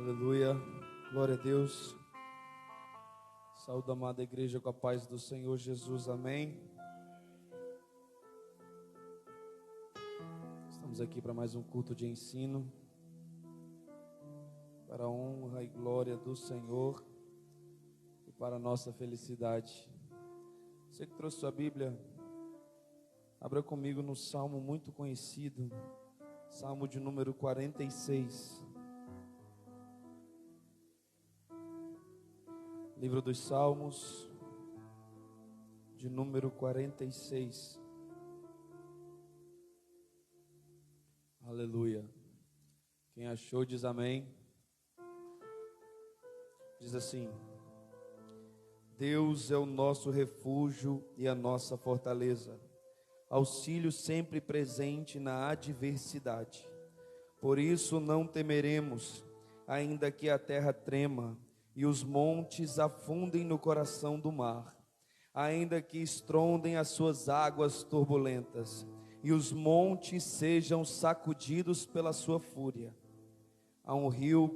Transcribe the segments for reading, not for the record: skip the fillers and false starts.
Aleluia, glória a Deus. Saúde, amada igreja, com a paz do Senhor Jesus, amém. Estamos aqui para mais um culto de ensino, para a honra e glória do Senhor e para a nossa felicidade. Você que trouxe sua Bíblia, abra comigo no Salmo muito conhecido, Salmo de número 46. Livro dos Salmos, de número 46. Aleluia. Quem achou diz amém. Diz assim: Deus é o nosso refúgio e a nossa fortaleza, auxílio sempre presente na adversidade. Por isso não temeremos, ainda que a terra trema e os montes afundem no coração do mar, ainda que estrondem as suas águas turbulentas, e os montes sejam sacudidos pela sua fúria. Há um rio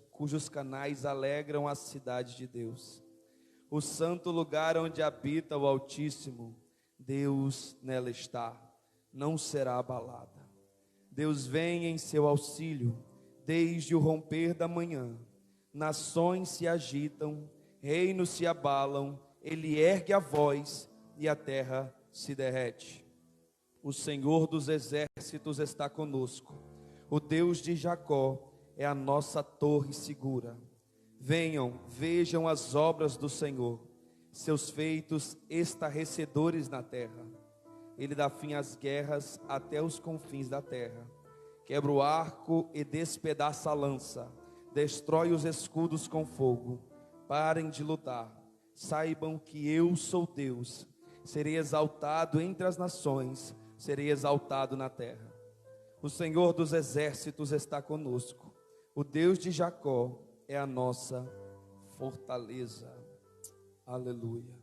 cujos canais alegram a cidade de Deus, o santo lugar onde habita o Altíssimo. Deus nela está, não será abalada. Deus vem em seu auxílio, desde o romper da manhã. Nações se agitam, reinos se abalam, ele ergue a voz e a terra se derrete. O Senhor dos exércitos está conosco, o Deus de Jacó é a nossa torre segura. Venham, vejam as obras do Senhor, seus feitos estarrecedores na terra. Ele dá fim às guerras até os confins da terra, quebra o arco e despedaça a lança, destrói os escudos com fogo. Parem de lutar, saibam que eu sou Deus. Serei exaltado entre as nações, serei exaltado na terra. O Senhor dos exércitos está conosco, o Deus de Jacó é a nossa fortaleza. Aleluia.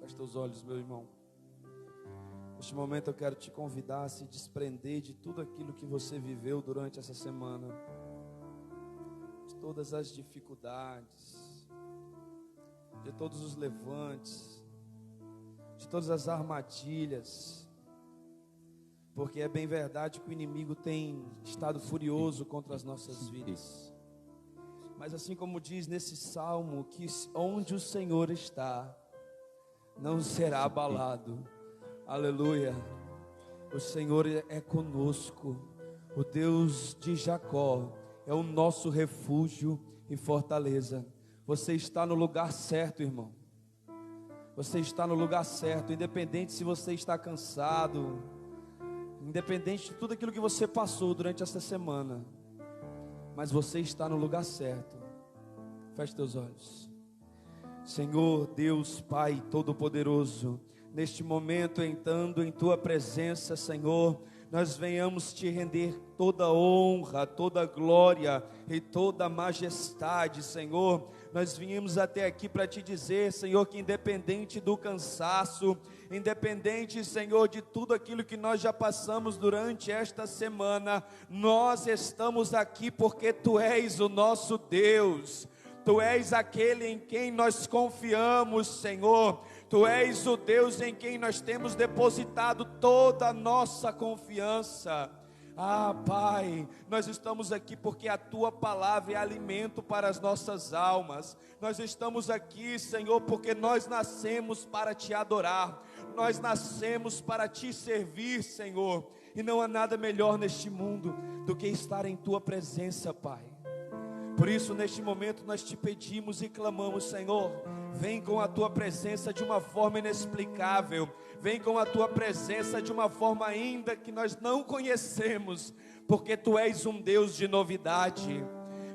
Feche teus olhos, meu irmão. Neste momento eu quero te convidar a se desprender de tudo aquilo que você viveu durante essa semana, de todas as dificuldades, de todos os levantes, de todas as armadilhas, porque é bem verdade que o inimigo tem estado furioso contra as nossas vidas, mas assim como diz nesse salmo, que onde o Senhor está, não será abalado. Aleluia. O Senhor é conosco, o Deus de Jacó é o nosso refúgio e fortaleza. Você está no lugar certo, irmão. Você está no lugar certo, independente se você está cansado, independente de tudo aquilo que você passou durante essa semana, mas você está no lugar certo. Feche teus olhos. Senhor Deus Pai Todo-Poderoso, neste momento entrando em Tua presença, Senhor, nós venhamos te render toda honra, toda glória e toda majestade, Senhor. Nós viemos até aqui para te dizer, Senhor, que independente do cansaço, independente, Senhor, de tudo aquilo que nós já passamos durante esta semana, nós estamos aqui porque Tu és o nosso Deus. Tu és aquele em quem nós confiamos, Senhor. Tu és o Deus em quem nós temos depositado toda a nossa confiança. Ah, Pai, nós estamos aqui porque a Tua palavra é alimento para as nossas almas. Nós estamos aqui, Senhor, porque nós nascemos para Te adorar. Nós nascemos para Te servir, Senhor. E não há nada melhor neste mundo do que estar em Tua presença, Pai. Por isso, neste momento, nós te pedimos e clamamos, Senhor, vem com a Tua presença de uma forma inexplicável, vem com a Tua presença de uma forma ainda que nós não conhecemos, porque Tu és um Deus de novidade.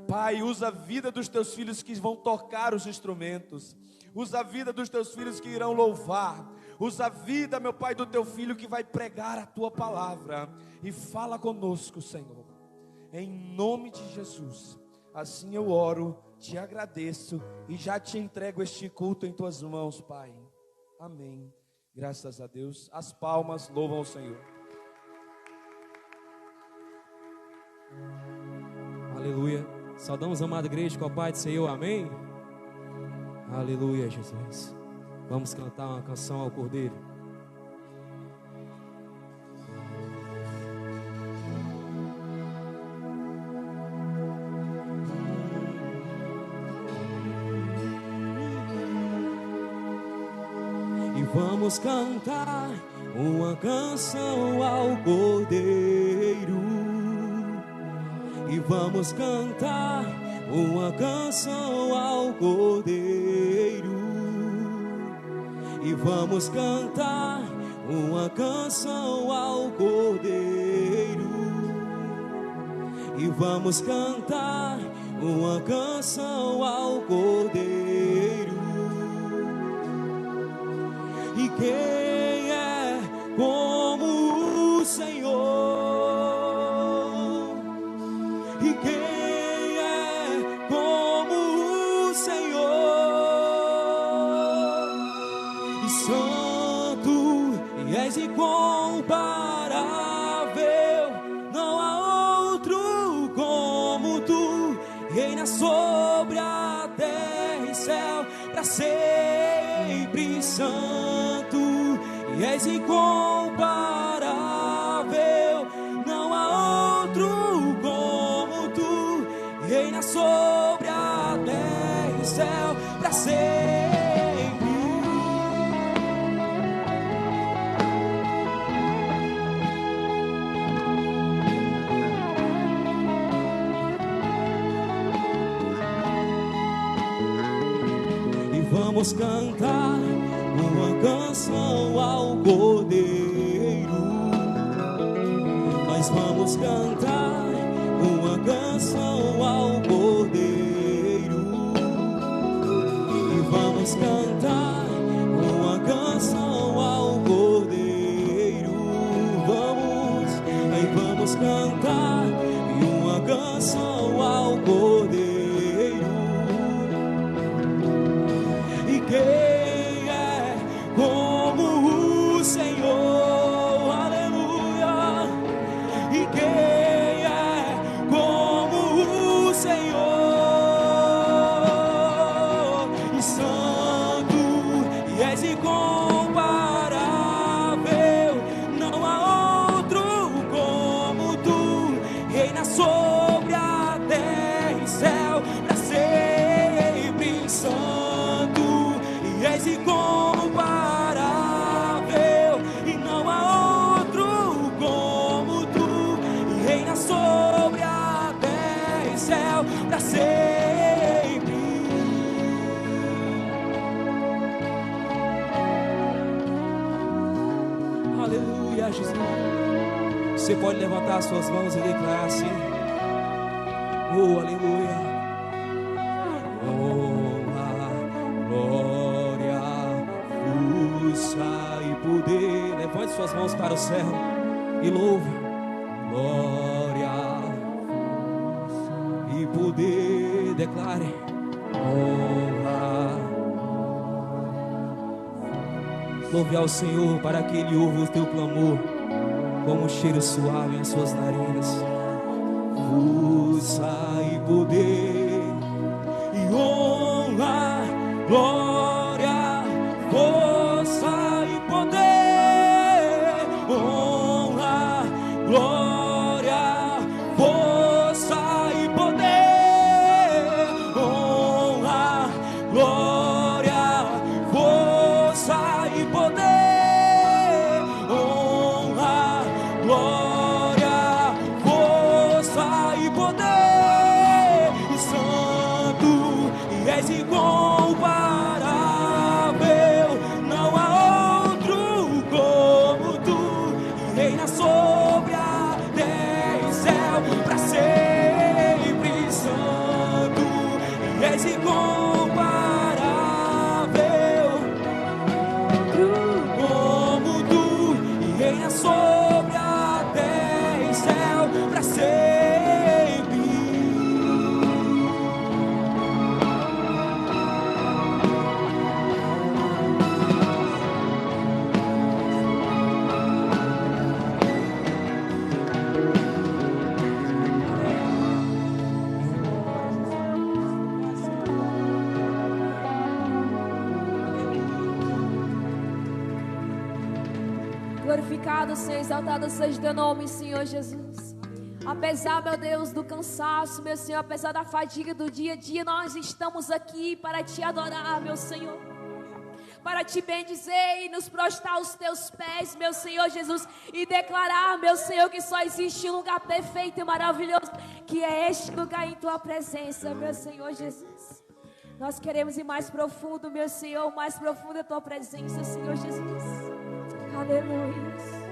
Pai, usa a vida dos Teus filhos que vão tocar os instrumentos, usa a vida dos Teus filhos que irão louvar, usa a vida, meu Pai, do Teu filho que vai pregar a Tua palavra, e fala conosco, Senhor, em nome de Jesus. Assim eu oro, te agradeço e já te entrego este culto em Tuas mãos, Pai. Amém. Graças a Deus. As palmas louvam o Senhor. Aleluia. Saudamos a amada igreja com a paz do Senhor, amém? Aleluia, Jesus. Vamos cantar uma canção ao Cordeiro. E vamos cantar uma canção ao Cordeiro. E vamos cantar uma canção ao Cordeiro. E vamos cantar uma canção ao Cordeiro. E vamos cantar uma canção ao Cordeiro. E quem é como o Senhor? E quem é como o Senhor? E santo, e és incomparável, não há outro como tu. Reina sobre a terra e céu, para sempre santo, e és incomparável, não há outro como tu. Reina sobre a terra e céu, para sempre. E vamos cantar uma canção ao Cordeiro. Nós vamos cantar uma canção ao Cordeiro. E vamos cantar uma canção ao Cordeiro. Vamos cantar uma canção ao Cordeiro. E quem é como o Senhor? Aleluia. E quem é como o Senhor? E santo, e és incomparável, não há outro como tu. Reina sobre a terra e céu, para sempre santo, e és incomparável, e não há outro como tu. E reina sobre a terra e céu, para sempre. Aleluia, Jesus. Você pode levantar as suas mãos e declarar assim: oh, aleluia. Honra, glória, força e poder. Levante suas mãos para o céu e louve. Glória, força e poder. Declare: honra. Louve ao Senhor para que Ele ouva o teu clamor como um cheiro suave em suas narinas. Força e poder, e honra, glória, força e poder. Honra, glória, força e poder. Honra, glória, força e poder. Honra, glória, força e poder. E santo, e és incomparável, Glorificado seja, exaltado seja teu nome, Senhor Jesus. Apesar, meu Deus, do cansaço, meu Senhor, apesar da fadiga do dia a dia, nós estamos aqui para te adorar, meu Senhor, para te bendizer e nos prostrar aos teus pés, meu Senhor Jesus, e declarar, meu Senhor, que só existe um lugar perfeito e maravilhoso, que é este lugar em tua presença, meu Senhor Jesus. Nós queremos ir mais profundo, meu Senhor, mais profundo a tua presença, Senhor Jesus. Aleluia.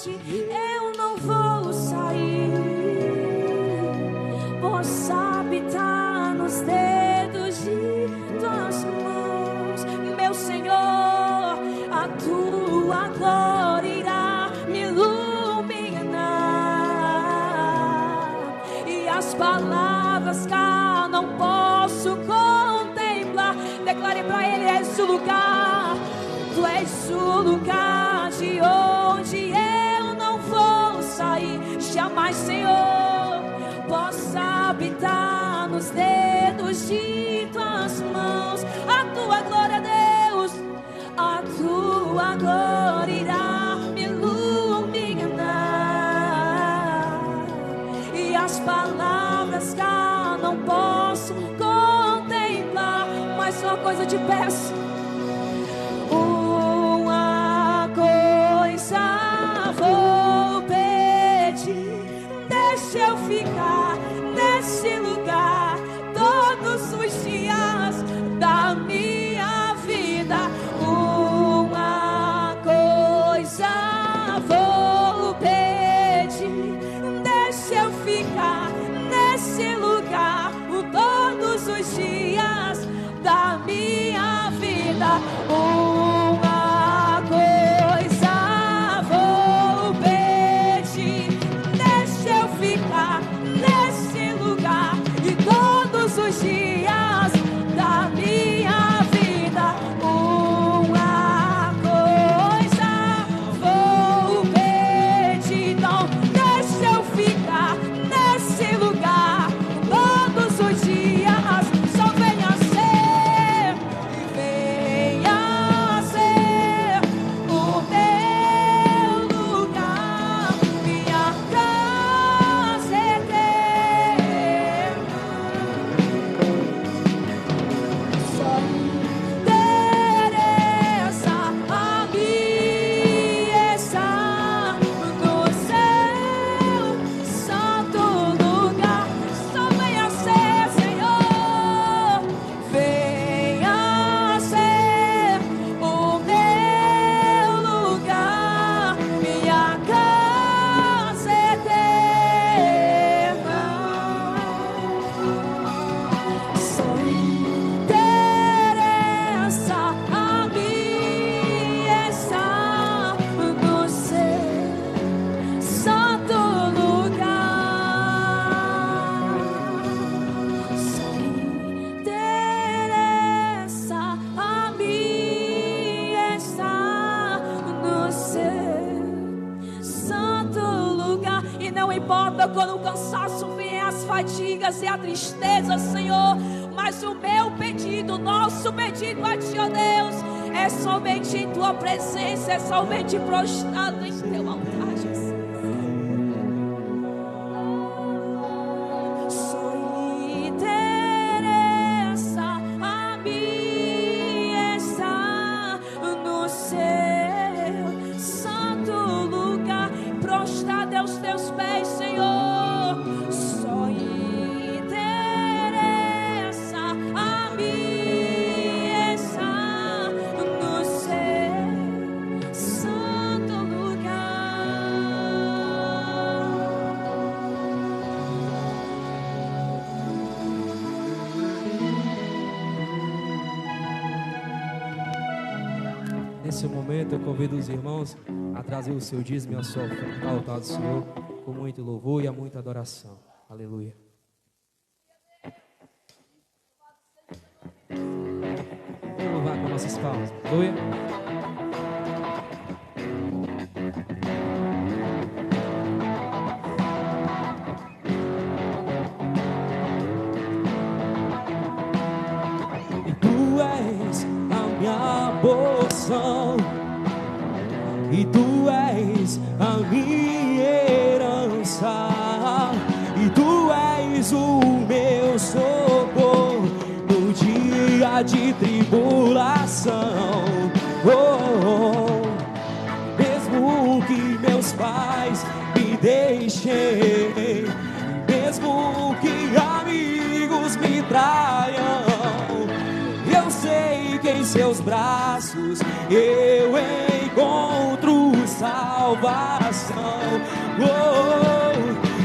hoje eu não vou sair. Possa habitar nos dedos de tuas mãos, meu Senhor. A tua glória irá me iluminar, e as palavras cá não posso contemplar. Declare para Ele: és o lugar, tu és o lugar de onde eu não vou sair jamais, Senhor. Possa habitar nos dedos de tuas mãos. A tua glória, Deus, a tua glória irá me iluminar, e as palavras cá não posso contemplar. Mas uma coisa te peço, uma coisa vou pedir: deixa eu ficar nesse lugar todos os dias da minha vida. Uma coisa vou pedir: deixa eu ficar nesse lugar todos os dias da minha vida. Uma coisa vou pedir: deixa eu ficar nesse lugar e todos os dias da minha vida. Uma coisa vou pedir, então deixa eu ficar nesse lugar todos os dias. Só venha ser, venha ser o teu lugar. Minha casa eterna. Só interessa a mim estar no seu santo lugar. Só venha ser, Senhor, venha ser o meu lugar, minha casa eterna. Só interessa a mim estar no seu santo lugar. Só interessa a mim estar no seu santo lugar. E não importa quando o cansaço vem, as fadigas e a tristeza, Senhor, mas o meu pedido, o nosso pedido a Ti, ó Deus, é somente em Tua presença, é somente prostrado em Teu altar, Jesus. Só interessa a mim estar no seu santo lugar, prostrado aos Teus pés, Senhor. Só interessa a mim estar no seu santo lugar. Nesse momento eu convido os irmãos a trazer o seu dízimo e a sua oferta ao altar do Senhor com muito louvor e a muita adoração. Aleluia. Vamos louvar com nossas palmas. Aleluia. E Tu és a minha porção, e Tu és a minha herança, e Tu és o meu socorro no dia de tribulação. Mesmo que meus pais me deixem, mesmo que amigos me traiam, eu sei que em Seus braços eu encontro salvação.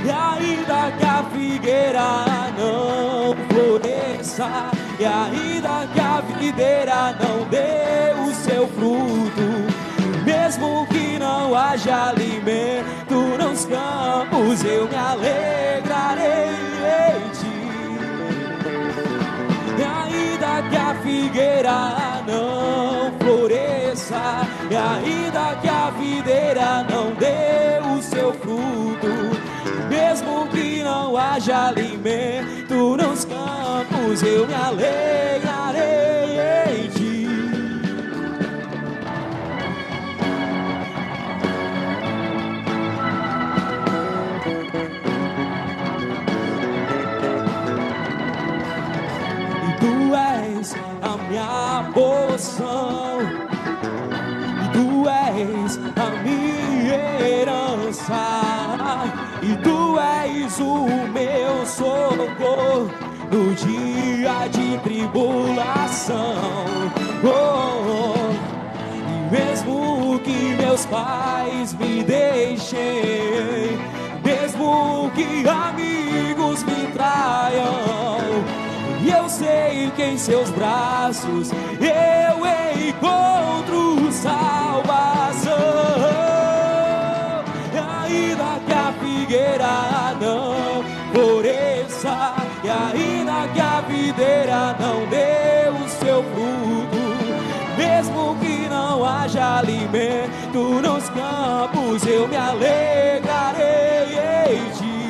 E ainda que a figueira não floresça, e ainda que a videira não dê o seu fruto, mesmo que não haja alimento nos campos, eu me alegrarei em ti. E ainda que a figueira não floresça, e ainda que a videira não dê o seu fruto, mesmo que não haja alimento nos campos, eu me alegrarei em ti. Tu és a minha porção, tu és a minha herança, e tu és o meu socorro no dia de tribulação. E mesmo que meus pais me deixem, mesmo que amigos me traiam, e eu sei que em seus braços eu encontro salvação. E ainda que a figueira não floresça, e ainda que a videira não dê o seu fruto, mesmo que não haja alimento nos campos, eu me alegrarei em ti.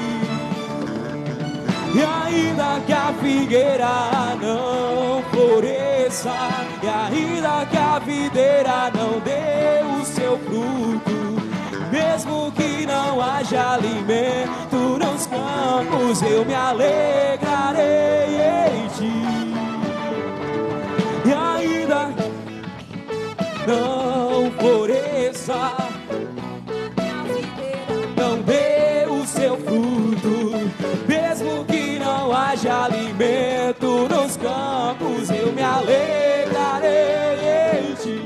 E ainda que a figueira não floresça, e ainda que a videira não dê o seu fruto, mesmo que não haja alimento nos campos, eu me alegrarei em ti. E ainda não floresça, não dê o seu fruto, mesmo que não haja alimento nos campos, eu me alegrarei em ti.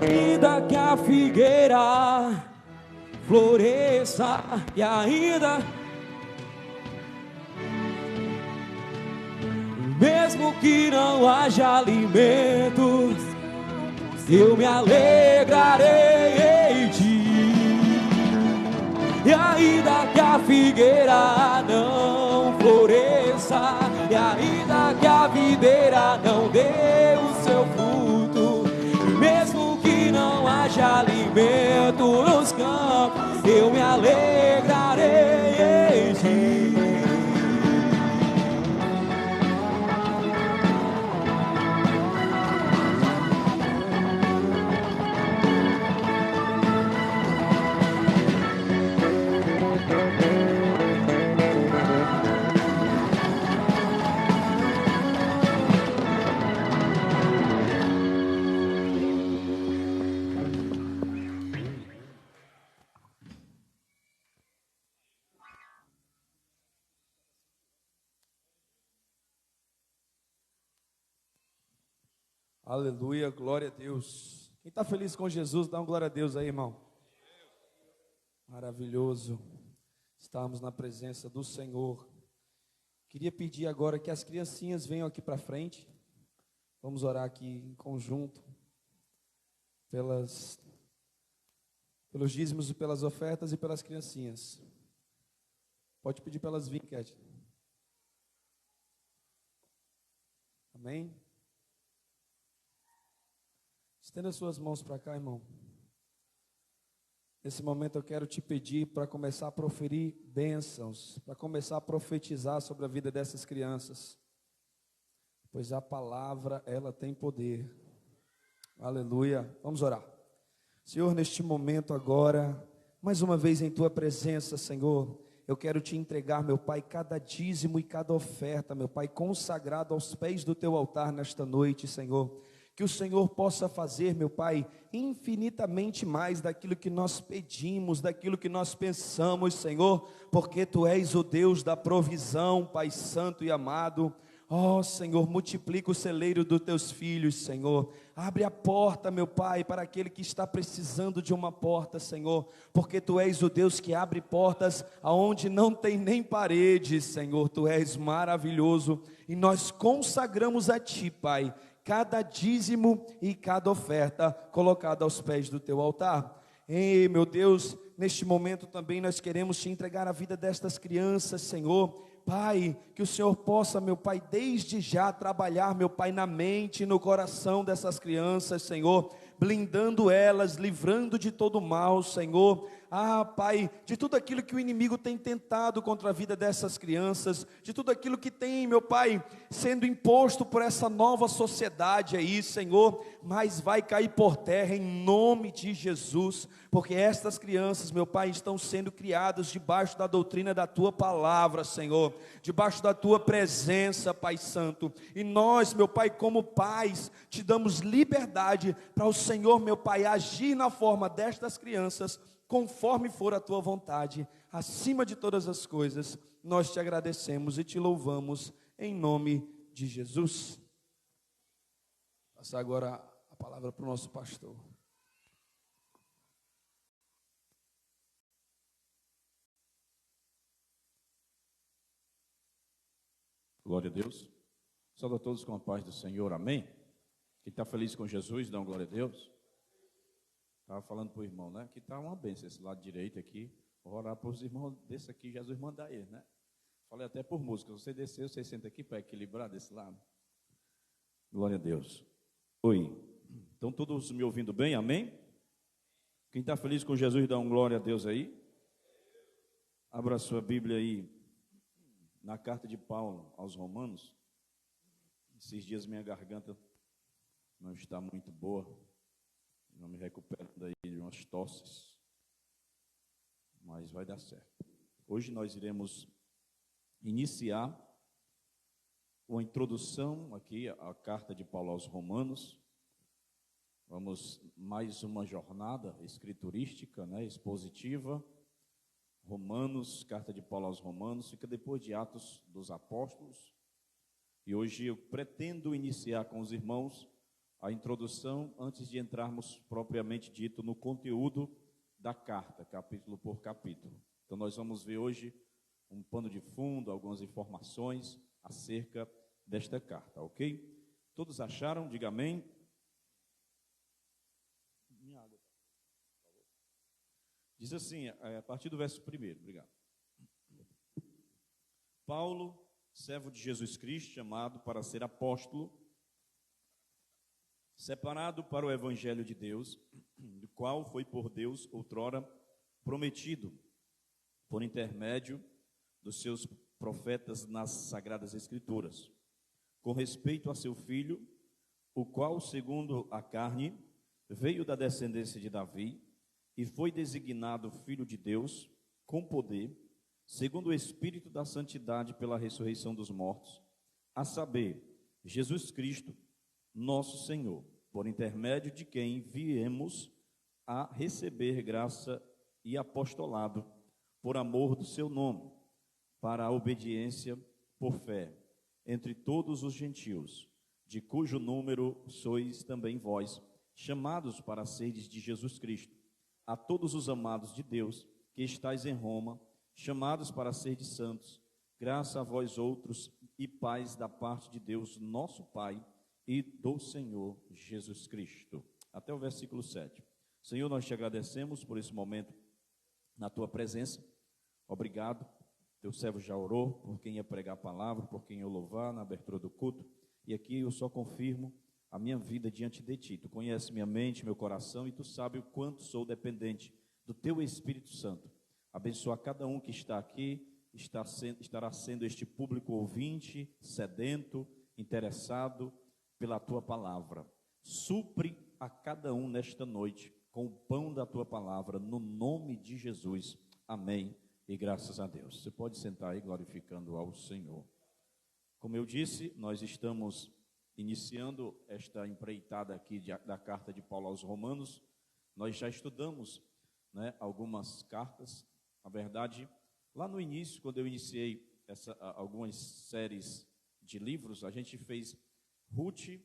Ainda que a figueira floresça, e ainda, mesmo que não haja alimento, eu me alegrarei em ti. E ainda que a figueira não floresça, e ainda que a videira não dê o seu fruto, mesmo que não haja alimento nos campos, eu me alegrarei em ti. Aleluia, glória a Deus. Quem está feliz com Jesus, dá uma glória a Deus aí, irmão. Maravilhoso estarmos na presença do Senhor. Queria pedir agora que as criancinhas venham aqui para frente. Vamos orar aqui em conjunto pelos dízimos e pelas ofertas e pelas criancinhas. Pode pedir para elas virem, Cat. Amém? Estenda suas mãos para cá, irmão. Nesse momento eu quero te pedir para começar a proferir bênçãos, para começar a profetizar sobre a vida dessas crianças, pois a palavra, ela tem poder. Aleluia. Vamos orar. Senhor, neste momento agora, mais uma vez em Tua presença, Senhor, eu quero te entregar, meu Pai, cada dízimo e cada oferta, meu Pai, consagrado aos pés do teu altar nesta noite, Senhor. Que o Senhor possa fazer, meu Pai, infinitamente mais daquilo que nós pedimos, daquilo que nós pensamos, Senhor, porque Tu és o Deus da provisão, Pai santo e amado. Ó Senhor, multiplica o celeiro dos Teus filhos, Senhor. Abre a porta, meu Pai, para aquele que está precisando de uma porta, Senhor, porque Tu és o Deus que abre portas aonde não tem nem paredes, Senhor. Tu és maravilhoso e nós consagramos a Ti, Pai, cada dízimo e cada oferta colocada aos pés do Teu altar. Ei, meu Deus, neste momento também nós queremos Te entregar a vida destas crianças, Senhor. Pai, que o Senhor possa, meu Pai, desde já trabalhar, meu Pai, na mente e no coração dessas crianças, Senhor, blindando elas, livrando de todo mal, Senhor. Ah, Pai, de tudo aquilo que o inimigo tem tentado contra a vida dessas crianças, de tudo aquilo que tem, meu Pai, sendo imposto por essa nova sociedade aí, Senhor, mas vai cair por terra em nome de Jesus, porque estas crianças, meu Pai, estão sendo criadas debaixo da doutrina da Tua palavra, Senhor, debaixo da Tua presença, Pai Santo, e nós, meu Pai, como pais, te damos liberdade para o Senhor, meu Pai, agir na forma destas crianças, conforme for a Tua vontade. Acima de todas as coisas, nós te agradecemos e te louvamos, em nome de Jesus. Passar agora a palavra para o nosso pastor. Glória a Deus. Saúde a todos com a paz do Senhor, amém? Quem está feliz com Jesus, dá uma glória a Deus. Estava falando para o irmão, né? Que está uma bênção esse lado direito aqui. Vou orar para os irmãos desse aqui, Jesus mandar ele, né? Falei até por música, você desceu, você senta aqui para equilibrar desse lado. Glória a Deus. Oi, estão todos me ouvindo bem, amém? Quem está feliz com Jesus, dá uma glória a Deus aí. Abra a sua Bíblia aí, na carta de Paulo aos Romanos. Esses dias minha garganta não está muito boa, não me recuperando aí de umas tosses, mas vai dar certo. Hoje nós iremos iniciar uma introdução aqui à carta de Paulo aos Romanos. Vamos mais uma jornada escriturística, né, expositiva. Romanos, carta de Paulo aos Romanos, fica depois de Atos dos Apóstolos. E hoje eu pretendo iniciar com os irmãos a introdução antes de entrarmos propriamente dito no conteúdo da carta, capítulo por capítulo. Então nós vamos ver hoje um pano de fundo, algumas informações acerca desta carta, ok? Todos acharam? Diga amém. Diz assim, a partir do verso 1, obrigado. Paulo, servo de Jesus Cristo, chamado para ser apóstolo, separado para o evangelho de Deus, do qual foi por Deus outrora prometido, por intermédio dos seus profetas nas sagradas escrituras, com respeito a seu filho, o qual, segundo a carne, veio da descendência de Davi, e foi designado Filho de Deus, com poder, segundo o Espírito da Santidade pela ressurreição dos mortos, a saber, Jesus Cristo, nosso Senhor, por intermédio de quem viemos a receber graça e apostolado, por amor do seu nome, para a obediência por fé, entre todos os gentios, de cujo número sois também vós, chamados para serdes de Jesus Cristo. A todos os amados de Deus, que estáis em Roma, chamados para serdes santos, graça a vós outros e paz da parte de Deus, nosso Pai, e do Senhor Jesus Cristo. Até o versículo 7. Senhor, nós te agradecemos por esse momento na tua presença. Obrigado. Teu servo já orou por quem ia pregar a palavra, por quem ia louvar na abertura do culto. E aqui eu só confirmo a minha vida diante de ti. Tu conheces minha mente, meu coração, e tu sabes o quanto sou dependente do teu Espírito Santo. Abençoa cada um que está aqui, estará sendo este público ouvinte, sedento, interessado pela tua palavra. Supre a cada um nesta noite com o pão da tua palavra, no nome de Jesus. Amém e graças a Deus. Você pode sentar aí glorificando ao Senhor. Como eu disse, nós estamos iniciando esta empreitada aqui da carta de Paulo aos Romanos. Nós já estudamos, né, algumas cartas. Na verdade, lá no início, quando eu iniciei algumas séries de livros, a gente fez Ruth,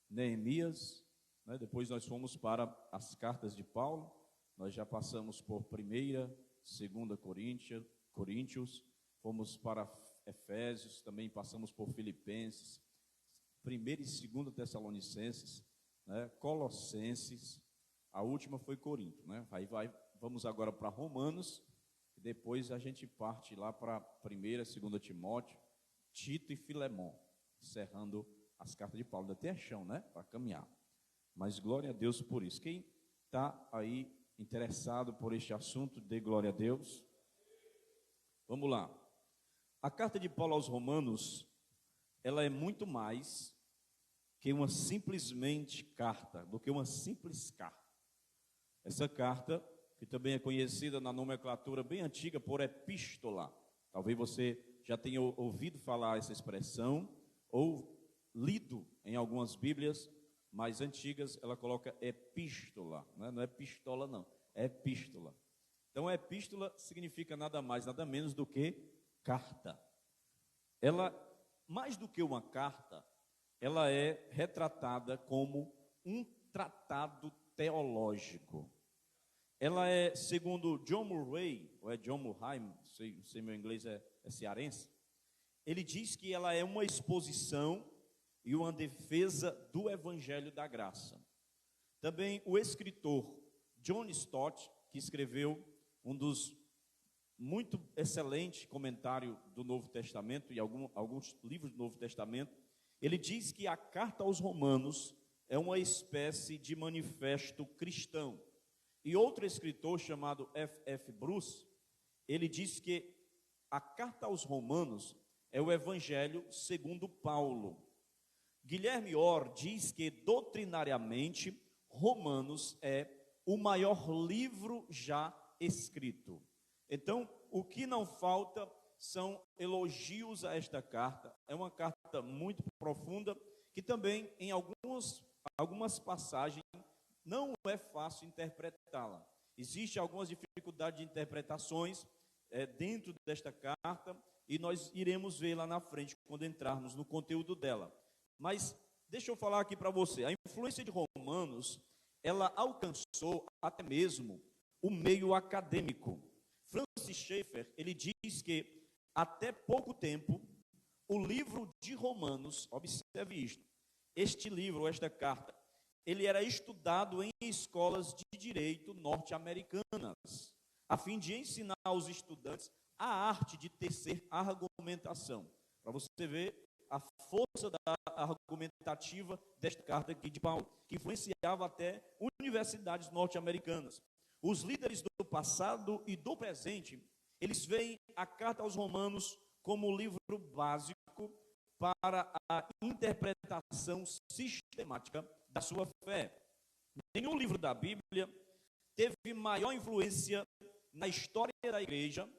Neemias, né? Depois nós fomos para as cartas de Paulo. Nós já passamos por 1ª, 2ª Coríntios, fomos para Efésios, também passamos por Filipenses, 1ª e 2ª Tessalonicenses, né? Colossenses, a última foi Corinto, né? Vamos agora para Romanos, e depois a gente parte lá para 1ª, 2ª Timóteo, Tito e Filemon, encerrando as cartas de Paulo. Ainda tem chão, né, para caminhar, mas glória a Deus por isso. Quem está aí interessado por este assunto, dê glória a Deus. Vamos lá. A carta de Paulo aos Romanos, ela é muito mais que uma simplesmente carta, do que uma simples carta. Essa carta, que também é conhecida na nomenclatura bem antiga por epístola, talvez você já tenha ouvido falar essa expressão, ou lido em algumas Bíblias mais antigas, ela coloca epístola, né? Não é pistola não, é epístola. Então epístola significa nada mais, nada menos do que carta. Ela, mais do que uma carta, ela é retratada como um tratado teológico. Ela é, segundo John Murray, ou é John Murray, não sei meu inglês é cearense, ele diz que ela é uma exposição e uma defesa do Evangelho da Graça. Também o escritor John Stott, que escreveu um dos muito excelente comentário do Novo Testamento e alguns livros do Novo Testamento, ele diz que a carta aos Romanos é uma espécie de manifesto cristão. E outro escritor chamado F.F. Bruce, ele diz que a carta aos Romanos é o Evangelho segundo Paulo. Guilherme Orr diz que doutrinariamente Romanos é o maior livro já escrito. Então, o que não falta são elogios a esta carta. É uma carta muito profunda, que também em algumas passagens não é fácil interpretá-la. Existem algumas dificuldades de interpretações dentro desta carta, e nós iremos ver lá na frente, quando entrarmos no conteúdo dela. Mas deixa eu falar aqui para você, a influência de Romanos, ela alcançou até mesmo o meio acadêmico. Francis Schaeffer, ele diz que até pouco tempo, o livro de Romanos, observe isto, este livro, esta carta, ele era estudado em escolas de direito norte-americanas, a fim de ensinar aos estudantes a arte de tecer argumentação. Para você ver a força da argumentativa desta carta aqui de Paulo, que influenciava até universidades norte-americanas. Os líderes do passado e do presente, eles veem a carta aos Romanos como o livro básico para a interpretação sistemática da sua fé. Nenhum livro da Bíblia teve maior influência na história da igreja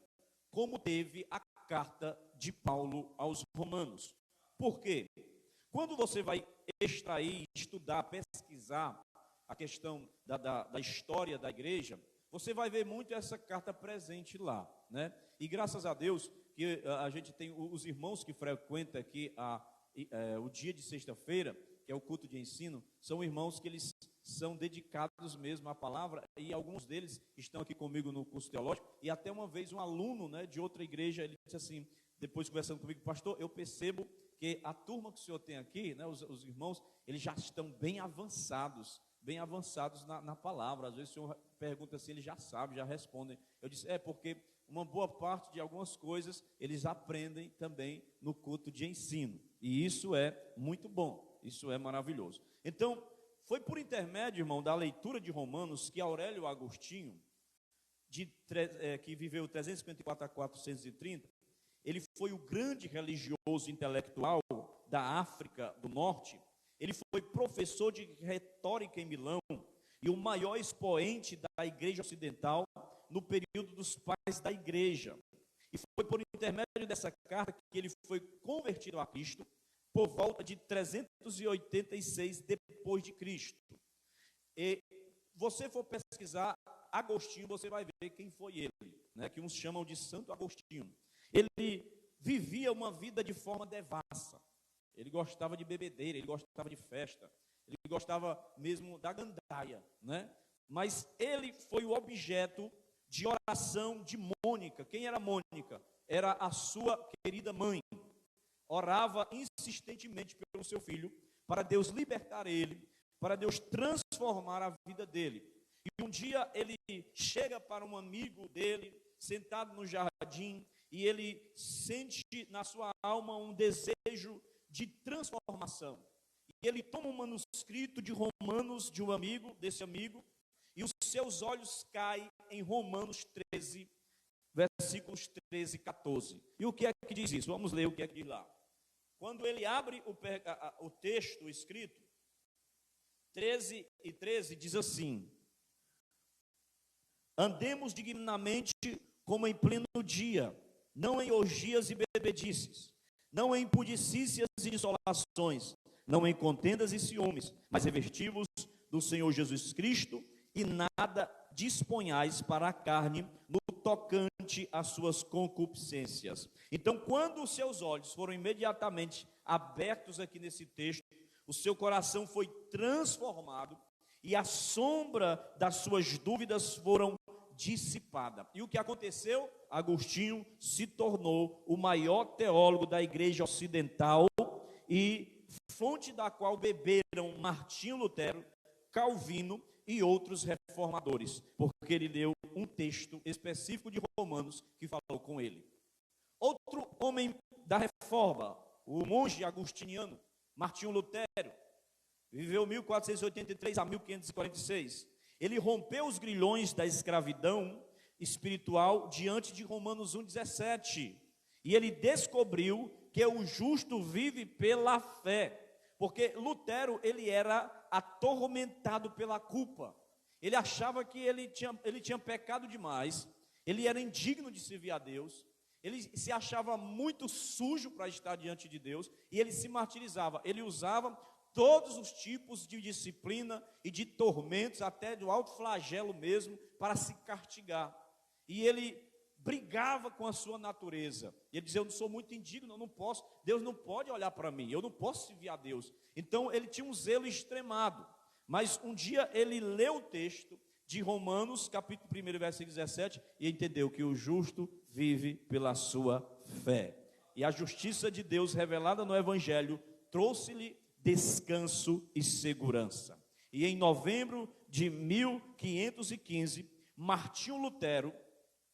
como teve a carta de Paulo aos Romanos. Por quê? Quando você vai extrair, estudar, pesquisar a questão da história da igreja, você vai ver muito essa carta presente lá, né? E graças a Deus que a gente tem os irmãos que frequentam aqui o dia de sexta-feira, que é o culto de ensino, são irmãos que eles são dedicados mesmo à palavra, e alguns deles estão aqui comigo no curso teológico, e até uma vez um aluno, né, de outra igreja, ele disse assim, depois conversando comigo, pastor, eu percebo que a turma que o senhor tem aqui, né, os irmãos, eles já estão bem avançados na palavra. Às vezes o senhor pergunta assim, eles já sabem, já respondem. Eu disse, porque uma boa parte de algumas coisas eles aprendem também no culto de ensino, e isso é muito bom, isso é maravilhoso. Então, foi por intermédio, irmão, da leitura de Romanos, que Aurélio Agostinho, que viveu 354 a 430, ele foi o grande religioso intelectual da África do Norte. Ele foi professor de retórica em Milão e o maior expoente da igreja ocidental no período dos pais da igreja. E foi por intermédio dessa carta que ele foi convertido a Cristo por volta de 386 depois de Cristo. E você for pesquisar Agostinho, você vai ver quem foi ele, né, que uns chamam de Santo Agostinho. Ele vivia uma vida de forma devassa. Ele gostava de bebedeira, ele gostava de festa, ele gostava mesmo da gandaia, né? Mas ele foi o objeto de oração de Mônica. Quem era Mônica? Era a sua querida mãe. Orava insistentemente pelo seu filho, para Deus libertar ele, para Deus transformar a vida dele. E um dia ele chega para um amigo dele, sentado no jardim, e ele sente na sua alma um desejo de transformação. E ele toma um manuscrito de Romanos de um amigo, desse amigo, e os seus olhos caem em Romanos 13, versículos 13 e 14. E o que é que diz isso? Vamos ler o que é que diz lá. Quando ele abre o texto escrito, 13 e 13 diz assim: andemos dignamente como em pleno dia, não em orgias e bebedices, não em impudicícias e dissolações, não em contendas e ciúmes, mas revestivos do Senhor Jesus Cristo, e nada disponhais para a carne no tocante às suas concupiscências. Então, quando os seus olhos foram imediatamente abertos aqui nesse texto, o seu coração foi transformado e a sombra das suas dúvidas foram dissipada. E o que aconteceu? Agostinho se tornou o maior teólogo da igreja ocidental e fonte da qual beberam Martinho Lutero, Calvino e outros reformadores, porque ele leu um texto específico de Romanos que falou com ele. Outro homem da reforma, o monge agostiniano, Martinho Lutero, viveu 1483 a 1546. Ele rompeu os grilhões da escravidão espiritual diante de Romanos 1,17. E ele descobriu que o justo vive pela fé. Porque Lutero, ele era atormentado pela culpa. Ele achava que ele tinha pecado demais. Ele era indigno de servir a Deus. Ele se achava muito sujo para estar diante de Deus. E ele se martirizava. Ele usava todos os tipos de disciplina e de tormentos, até do alto flagelo mesmo, para se castigar. E ele brigava com a sua natureza. Ele dizia: eu não sou muito indigno, eu não posso, Deus não pode olhar para mim, eu não posso servir a Deus. Então ele tinha um zelo extremado. Mas um dia ele leu o texto de Romanos, capítulo 1, versículo 17, e entendeu que o justo vive pela sua fé. E a justiça de Deus revelada no Evangelho trouxe-lhe descanso e segurança. E em novembro de 1515, Martinho Lutero,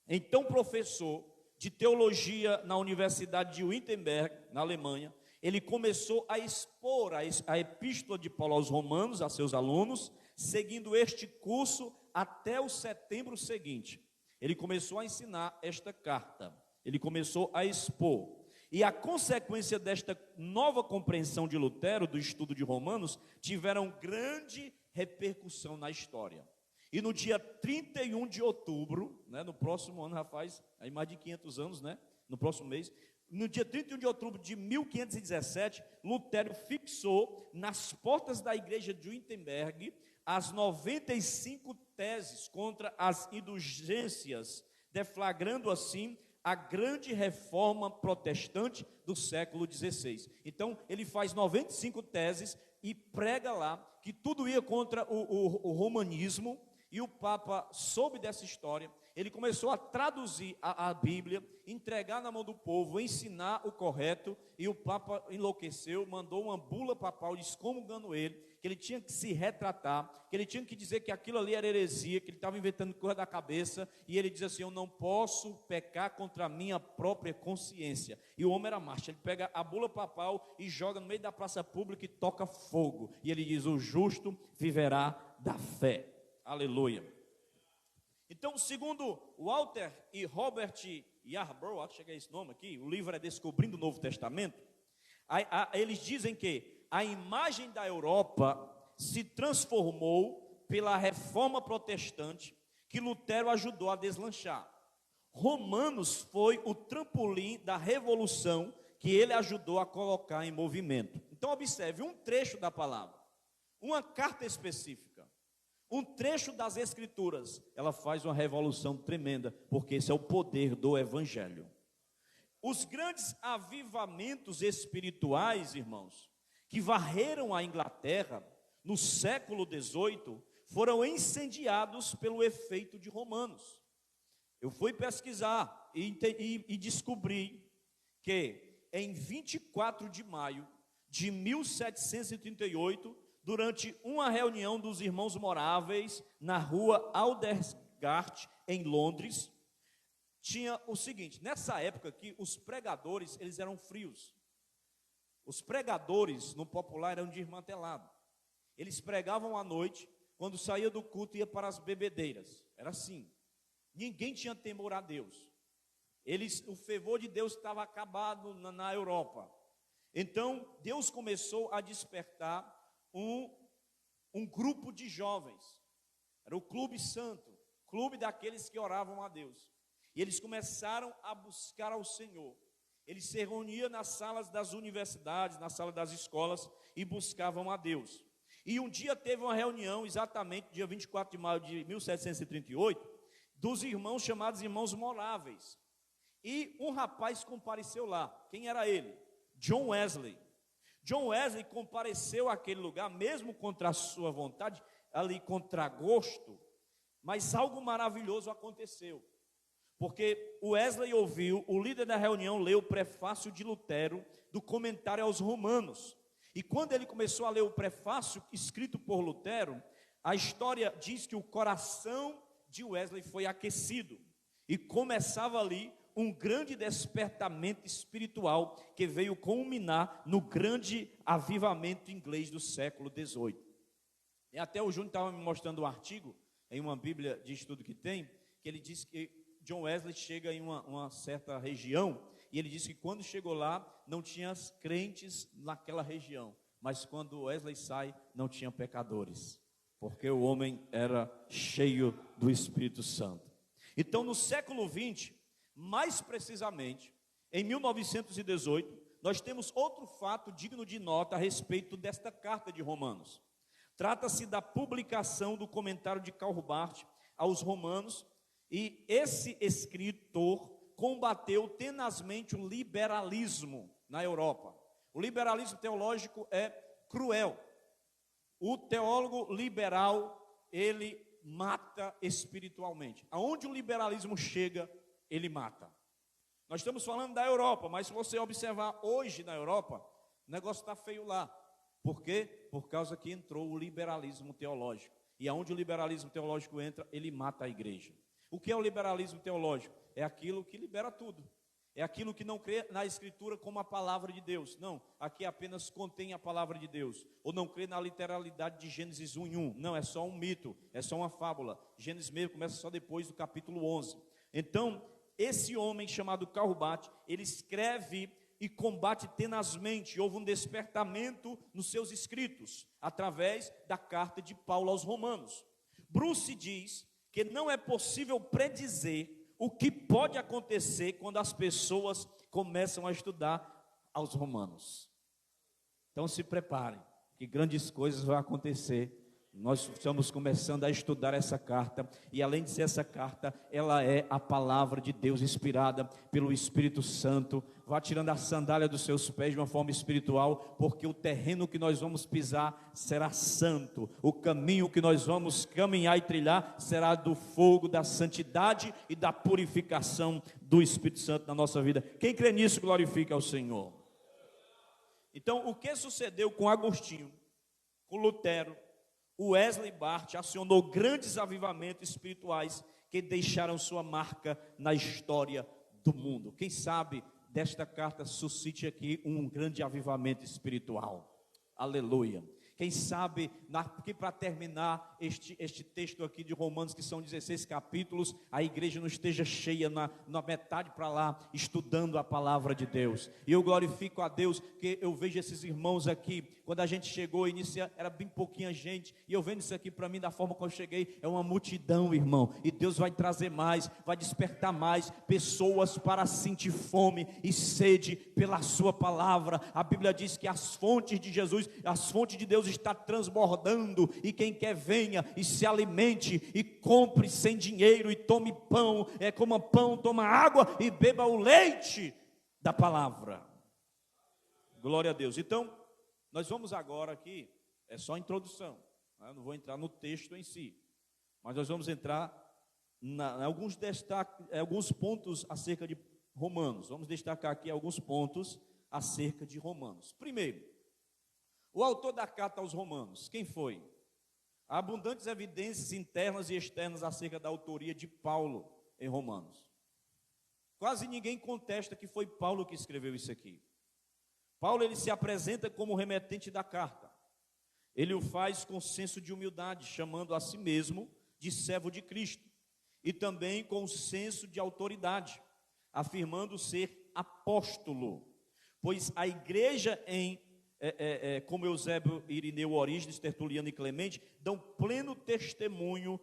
então professor de teologia na Universidade de Wittenberg, na Alemanha, ele começou a expor a epístola de Paulo aos Romanos, a seus alunos, seguindo este curso até o setembro seguinte. Ele começou a ensinar esta carta, ele começou a expor. E a consequência desta nova compreensão de Lutero, do estudo de Romanos, tiveram grande repercussão na história. E no dia 31 de outubro, né, no próximo ano, já faz aí mais de 500 anos, né, no próximo mês, no dia 31 de outubro de 1517, Lutero fixou nas portas da igreja de Wittenberg as 95 teses contra as indulgências, deflagrando assim a grande reforma protestante do século XVI. Então, ele faz 95 teses e prega lá que tudo ia contra o romanismo. E o Papa soube dessa história, ele começou a traduzir a Bíblia, entregar na mão do povo, ensinar o correto, e o Papa enlouqueceu, mandou uma bula papal excomungando ele, que ele tinha que se retratar, que ele tinha que dizer que aquilo ali era heresia, que ele estava inventando coisa da cabeça, e ele diz assim: eu não posso pecar contra a minha própria consciência. E o homem era macho, ele pega a bula papal e joga no meio da praça pública e toca fogo, e ele diz: o justo viverá da fé. Aleluia. Então, segundo Walter e Robert Yarbrough, acho que é esse nome aqui, o livro é Descobrindo o Novo Testamento, eles dizem que a imagem da Europa se transformou pela reforma protestante que Lutero ajudou a deslanchar. Romanos foi o trampolim da revolução que ele ajudou a colocar em movimento. Então observe um trecho da palavra, uma carta específica, um trecho das Escrituras, ela faz uma revolução tremenda, porque esse é o poder do Evangelho. Os grandes avivamentos espirituais, irmãos, que varreram a Inglaterra no século XVIII, foram incendiados pelo efeito de Romanos. Eu fui pesquisar e descobri que em 24 de maio de 1738, durante uma reunião dos irmãos moráveis na rua Aldersgate, em Londres, tinha o seguinte: nessa época aqui, os pregadores, eles eram frios. Os pregadores, no popular, eram desmantelados. Eles pregavam à noite, quando saía do culto, ia para as bebedeiras. Era assim. Ninguém tinha temor a Deus. O fervor de Deus estava acabado na Europa. Então, Deus começou a despertar um grupo de jovens. Era o Clube Santo, clube daqueles que oravam a Deus. E eles começaram a buscar ao Senhor. Eles se reuniam nas salas das universidades, na sala das escolas, e buscavam a Deus. E um dia teve uma reunião, exatamente dia 24 de maio de 1738, dos irmãos chamados irmãos moráveis. E um rapaz compareceu lá. Quem era ele? John Wesley. John Wesley compareceu àquele lugar, mesmo contra a sua vontade, ali contra gosto, mas algo maravilhoso aconteceu. Porque Wesley ouviu o líder da reunião ler o prefácio de Lutero do comentário aos Romanos. E quando ele começou a ler o prefácio escrito por Lutero, a história diz que o coração de Wesley foi aquecido. E começava ali um grande despertamento espiritual que veio culminar no grande avivamento inglês do século XVIII. E até o Júnior estava me mostrando um artigo em uma Bíblia de estudo que tem, que ele diz que John Wesley chega em uma certa região, e ele disse que quando chegou lá, não tinha crentes naquela região, mas quando Wesley sai, não tinha pecadores, porque o homem era cheio do Espírito Santo. Então no século XX, mais precisamente, em 1918, nós temos outro fato digno de nota a respeito desta carta de Romanos. Trata-se da publicação do comentário de Karl Barth aos Romanos, e esse escritor combateu tenazmente o liberalismo na Europa. O liberalismo teológico é cruel. O teólogo liberal, ele mata espiritualmente. Aonde o liberalismo chega, ele mata. Nós estamos falando da Europa, mas se você observar hoje na Europa, o negócio está feio lá. Por quê? Por causa que entrou o liberalismo teológico. E aonde o liberalismo teológico entra, ele mata a igreja. O que é o liberalismo teológico? É aquilo que libera tudo. É aquilo que não crê na Escritura como a palavra de Deus. Não, aqui apenas contém a palavra de Deus. Ou não crê na literalidade de Gênesis 1:1. Não, é só um mito, é só uma fábula. Gênesis mesmo começa só depois do capítulo 11. Então, esse homem chamado Karl Barth, ele escreve e combate tenazmente. Houve um despertamento nos seus escritos, através da carta de Paulo aos Romanos. Bruce diz que não é possível predizer o que pode acontecer quando as pessoas começam a estudar aos Romanos. Então se preparem, que grandes coisas vão acontecer. Nós estamos começando a estudar essa carta, e além de ser essa carta, ela é a palavra de Deus inspirada pelo Espírito Santo. Vá tirando a sandália dos seus pés de uma forma espiritual, porque o terreno que nós vamos pisar será santo. O caminho que nós vamos caminhar e trilhar será do fogo, da santidade e da purificação do Espírito Santo na nossa vida. Quem crê nisso, glorifica ao Senhor. Então, o que sucedeu com Agostinho, com Lutero, Wesley Barth acionou grandes avivamentos espirituais que deixaram sua marca na história do mundo. Quem sabe desta carta suscite aqui um grande avivamento espiritual. Aleluia. Quem sabe, porque para terminar este texto aqui de Romanos, que são 16 capítulos, a igreja não esteja cheia na metade para lá, estudando a palavra de Deus. E eu glorifico a Deus, que eu vejo esses irmãos aqui, quando a gente chegou, era bem pouquinha gente, e eu vendo isso aqui para mim, da forma como eu cheguei, é uma multidão, irmão, e Deus vai trazer mais, vai despertar mais pessoas para sentir fome e sede pela sua palavra. A Bíblia diz que as fontes de Jesus, as fontes de Deus está transbordando, e quem quer venha e se alimente e compre sem dinheiro e tome pão, coma pão, toma água e beba o leite da palavra. Glória a Deus. Então, nós vamos agora aqui, é só introdução, né? Eu não vou entrar no texto em si, mas nós vamos entrar em alguns pontos acerca de Romanos. Vamos destacar aqui alguns pontos acerca de Romanos. Primeiro, o autor da carta aos Romanos, quem foi? Há abundantes evidências internas e externas acerca da autoria de Paulo em Romanos. Quase ninguém contesta que foi Paulo que escreveu isso aqui. Paulo, ele se apresenta como remetente da carta. Ele o faz com senso de humildade, chamando a si mesmo de servo de Cristo, e também com senso de autoridade, afirmando ser apóstolo, pois a igreja como Eusébio, Irineu, Orígenes, Tertuliano e Clemente, dão pleno testemunho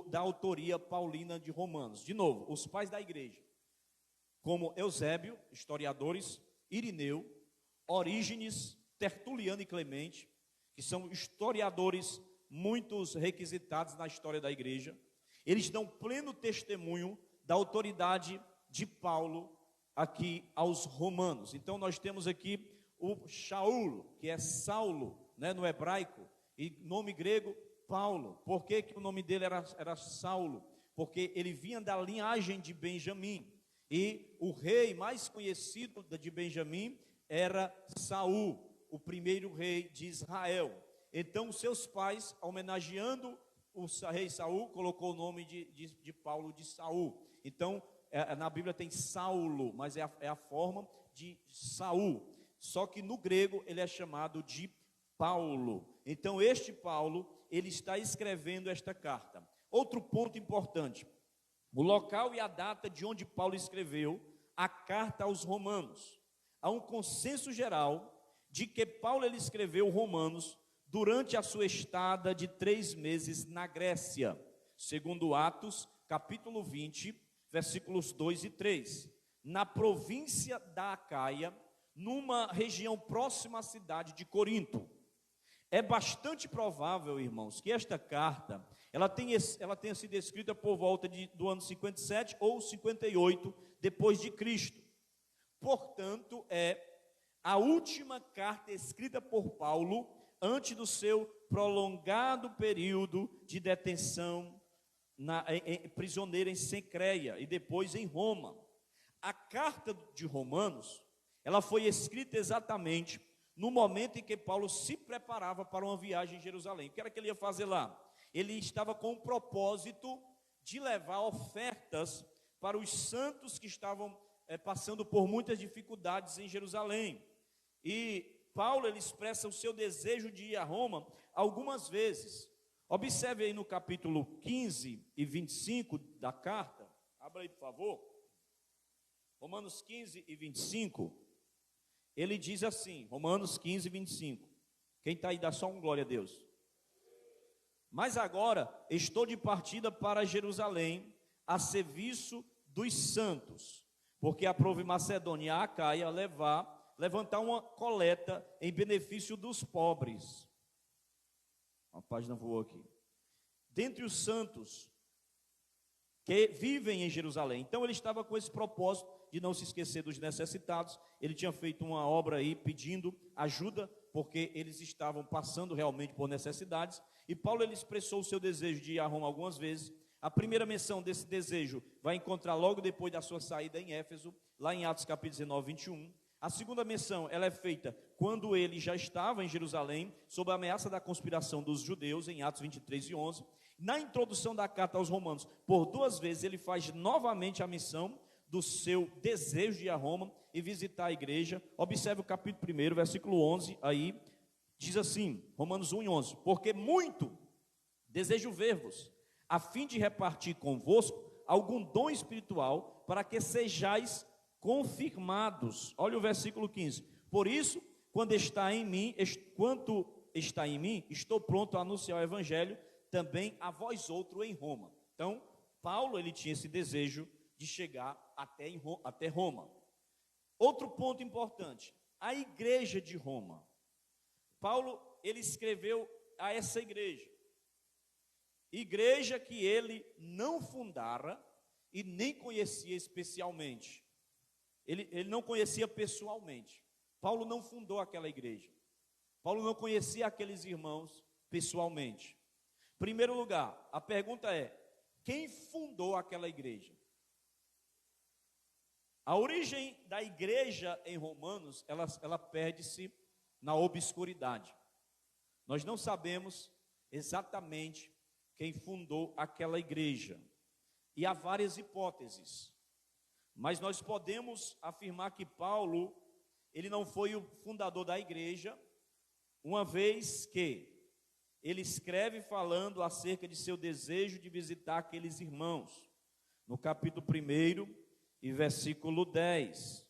da autoria paulina de Romanos. De novo, os pais da igreja, como Eusébio, historiadores, Irineu, Orígenes, Tertuliano e Clemente, que são historiadores muitos requisitados na história da igreja, eles dão pleno testemunho da autoridade de Paulo aqui aos romanos. Então nós temos aqui o Shaul, que é Saulo, né, no hebraico, e nome grego Paulo. Por que o nome dele era Saulo? Porque ele vinha da linhagem de Benjamim, e o rei mais conhecido de Benjamim era Saul, o primeiro rei de Israel. Então seus pais, homenageando o rei Saul, colocou o nome de Paulo de Saul. Então na Bíblia tem Saulo, mas é a forma de Saul. Só que no grego ele é chamado de Paulo. Então este Paulo, ele está escrevendo esta carta. Outro ponto importante: o local e a data de onde Paulo escreveu a carta aos Romanos. Há um consenso geral de que Paulo, ele escreveu Romanos durante a sua estada de 3 meses na Grécia, segundo Atos, capítulo 20, versículos 2 e 3, na província da Acaia, numa região próxima à cidade de Corinto. É bastante provável, irmãos, que esta carta ela tenha sido escrita por volta do ano 57 ou 58 depois de Cristo. Portanto, é a última carta escrita por Paulo antes do seu prolongado período de detenção prisioneiro em Cencreia e depois em Roma. A carta de Romanos, ela foi escrita exatamente no momento em que Paulo se preparava para uma viagem em Jerusalém. O que era que ele ia fazer lá? Ele estava com o propósito de levar ofertas para os santos que estavam passando por muitas dificuldades em Jerusalém. E Paulo, ele expressa o seu desejo de ir a Roma algumas vezes. Observe aí no capítulo 15 e 25 da carta. Abra aí, por favor. Romanos 15 e 25. Ele diz assim, Romanos 15 e 25. Quem está aí, dá só um glória a Deus. Mas agora estou de partida para Jerusalém, a serviço dos santos, porque aprove Macedônia e a Acaia levantar uma coleta em benefício dos pobres. Uma página voou aqui. Dentre os santos que vivem em Jerusalém. Então ele estava com esse propósito de não se esquecer dos necessitados. Ele tinha feito uma obra aí pedindo ajuda, porque eles estavam passando realmente por necessidades. E Paulo, ele expressou o seu desejo de ir a Roma algumas vezes. A primeira menção desse desejo vai encontrar logo depois da sua saída em Éfeso, lá em Atos capítulo 19, 21. A segunda menção, ela é feita quando ele já estava em Jerusalém, sob a ameaça da conspiração dos judeus, em Atos 23 e 11. Na introdução da carta aos Romanos, por 2 vezes, ele faz novamente a menção do seu desejo de ir a Roma e visitar a igreja. Observe o capítulo 1, versículo 11, aí, Diz assim, Romanos 1:11, porque muito desejo ver-vos, a fim de repartir convosco algum dom espiritual, para que sejais confirmados. Olha o versículo 15. Por isso, quanto está em mim, estou pronto a anunciar o evangelho também a vós outros em Roma. Então, Paulo, ele tinha esse desejo de chegar até Roma. Outro ponto importante, a igreja de Roma. Paulo, ele escreveu a essa igreja que ele não fundara e nem conhecia especialmente. Ele não conhecia pessoalmente. Paulo não fundou aquela igreja. Paulo não conhecia aqueles irmãos pessoalmente. Em primeiro lugar, a pergunta é: quem fundou aquela igreja? A origem da igreja em Romanos, ela perde-se na obscuridade. Nós não sabemos exatamente quem fundou aquela igreja. E há várias hipóteses. Mas nós podemos afirmar que Paulo, ele não foi o fundador da igreja, uma vez que ele escreve falando acerca de seu desejo de visitar aqueles irmãos. No capítulo 1 e versículo 10.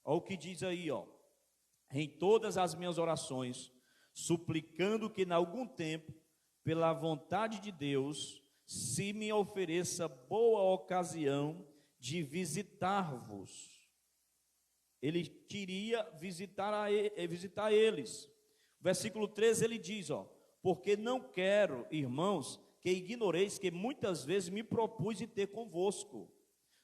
Olha o que diz aí, ó. Em todas as minhas orações, suplicando que em algum tempo, pela vontade de Deus, se me ofereça boa ocasião de visitar-vos. Ele queria visitar eles. Versículo 13 ele diz, ó: porque não quero, irmãos, que ignoreis que muitas vezes me propus de ter convosco,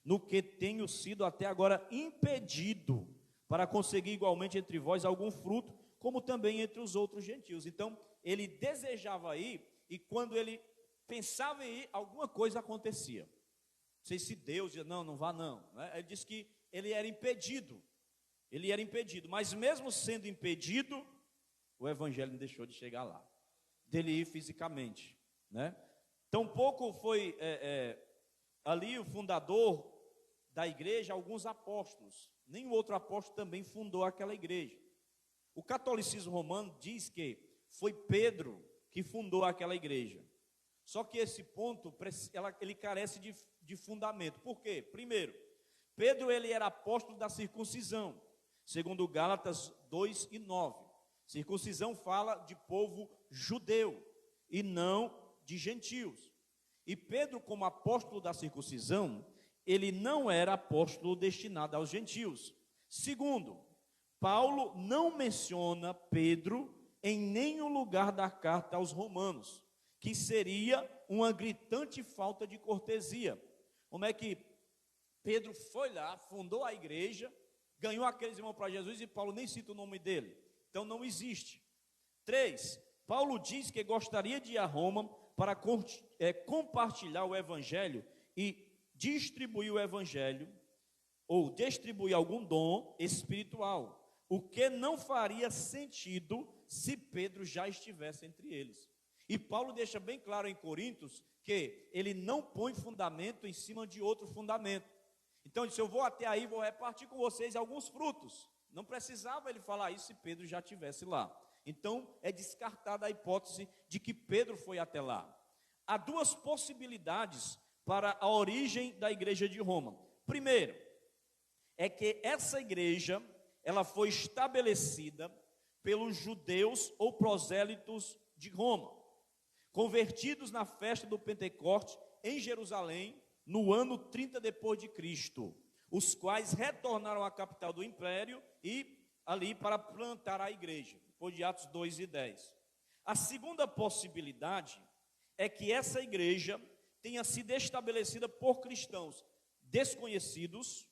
no que tenho sido até agora impedido, para conseguir igualmente entre vós algum fruto, como também entre os outros gentios. Então, ele desejava ir, e quando ele pensava em ir, alguma coisa acontecia. Não sei se Deus dizia, não vá não. Ele disse que ele era impedido, mas mesmo sendo impedido, o evangelho não deixou de chegar lá, dele ir fisicamente, né? Tampouco foi ali o fundador da igreja, alguns apóstolos, nenhum outro apóstolo também fundou aquela igreja. O catolicismo romano diz que foi Pedro que fundou aquela igreja. Só que esse ponto, ele carece de fundamento. Por quê? Primeiro, Pedro, ele era apóstolo da circuncisão, segundo Gálatas 2:9. Circuncisão fala de povo judeu e não de gentios. E Pedro, como apóstolo da circuncisão, ele não era apóstolo destinado aos gentios. Segundo, Paulo não menciona Pedro em nenhum lugar da carta aos romanos, que seria uma gritante falta de cortesia. Como é que Pedro foi lá, fundou a igreja, ganhou aqueles irmãos para Jesus e Paulo nem cita o nome dele? Então não existe. 3, Paulo diz que gostaria de ir a Roma para compartilhar o evangelho e distribuir o evangelho, ou distribuir algum dom espiritual, o que não faria sentido se Pedro já estivesse entre eles. E Paulo deixa bem claro em Coríntios que ele não põe fundamento em cima de outro fundamento. Então ele disse, eu vou até aí, vou repartir com vocês alguns frutos. Não precisava ele falar isso se Pedro já estivesse lá. Então é descartada a hipótese de que Pedro foi até lá. Há duas possibilidades para a origem da igreja de Roma. Primeiro, é que essa igreja, ela foi estabelecida pelos judeus ou prosélitos de Roma, convertidos na festa do Pentecoste em Jerusalém, no ano 30 depois de Cristo, os quais retornaram à capital do império e ali para plantar a igreja, depois de Atos 2:10. A segunda possibilidade é que essa igreja tenha sido estabelecida por cristãos desconhecidos,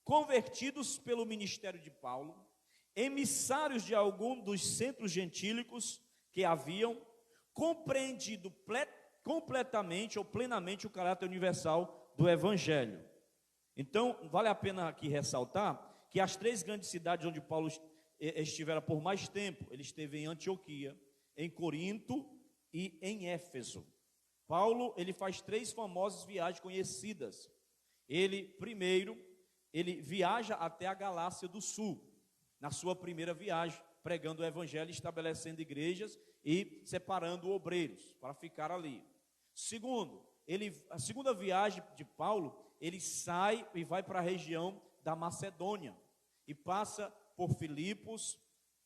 convertidos pelo ministério de Paulo, emissários de algum dos centros gentílicos que haviam compreendido completamente ou plenamente o caráter universal do evangelho. Então, vale a pena aqui ressaltar que as 3 grandes cidades onde Paulo estivera por mais tempo, ele esteve em Antioquia, em Corinto e em Éfeso. Paulo, ele faz 3 famosas viagens conhecidas. Primeiro, ele viaja até a Galácia do Sul, na sua primeira viagem. pregando o evangelho, estabelecendo igrejas e separando obreiros para ficar ali. Segundo, a segunda viagem de Paulo, ele sai e vai para a região da Macedônia e passa por Filipos,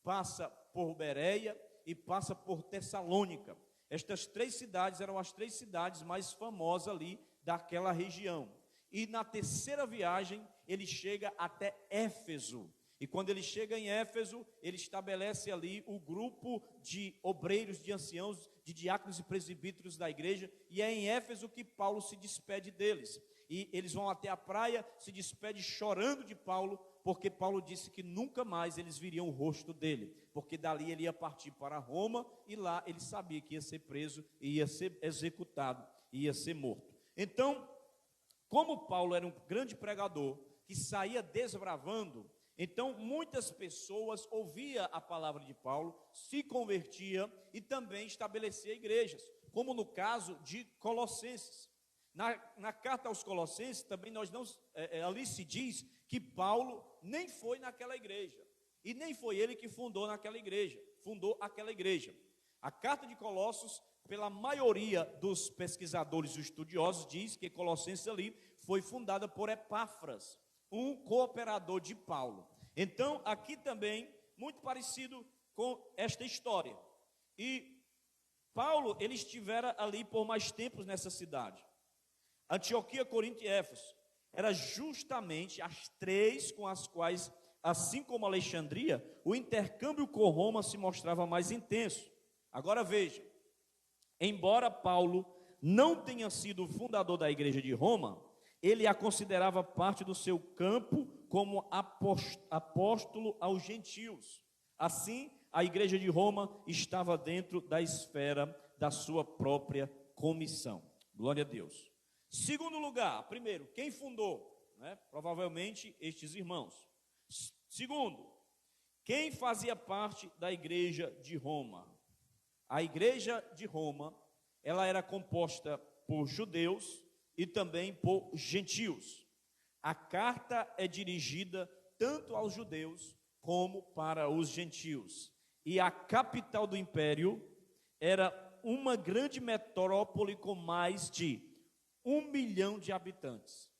passa por Bereia e passa por Tessalônica. Estas 3 cidades eram as 3 cidades mais famosas ali daquela região. E na terceira viagem, ele chega até Éfeso. E quando ele chega em Éfeso, ele estabelece ali o grupo de obreiros, de anciãos, de diáconos e presbíteros da igreja. E é em Éfeso que Paulo se despede deles. E eles vão até a praia, se despede chorando de Paulo, porque Paulo disse que nunca mais eles viriam o rosto dele, porque dali ele ia partir para Roma, e lá ele sabia que ia ser preso, ia ser executado, ia ser morto. Então, como Paulo era um grande pregador, que saía desbravando, então muitas pessoas ouviam a palavra de Paulo, se convertia e também estabelecia igrejas, como no caso de Colossenses. Na carta aos Colossenses, também ali se diz que Paulo nem foi naquela igreja, e nem foi ele que fundou aquela igreja. A carta de Colossos, pela maioria dos pesquisadores e estudiosos, diz que Colossenses ali foi fundada por Epáfras, um cooperador de Paulo. Então, aqui também, muito parecido com esta história. E Paulo, ele estivera ali por mais tempos nessa cidade. Antioquia, Corinto e Éfeso. Era justamente as 3 com as quais, assim como Alexandria, o intercâmbio com Roma se mostrava mais intenso. Agora veja, embora Paulo não tenha sido o fundador da igreja de Roma, ele a considerava parte do seu campo como apóstolo aos gentios. Assim, a igreja de Roma estava dentro da esfera da sua própria comissão. Glória a Deus. Segundo lugar, primeiro, quem fundou? Provavelmente estes irmãos. Segundo, quem fazia parte da igreja de Roma? A igreja de Roma, ela era composta por judeus e também por gentios. A carta é dirigida tanto aos judeus como para os gentios. E a capital do império era uma grande metrópole com mais de 1 milhão de habitantes.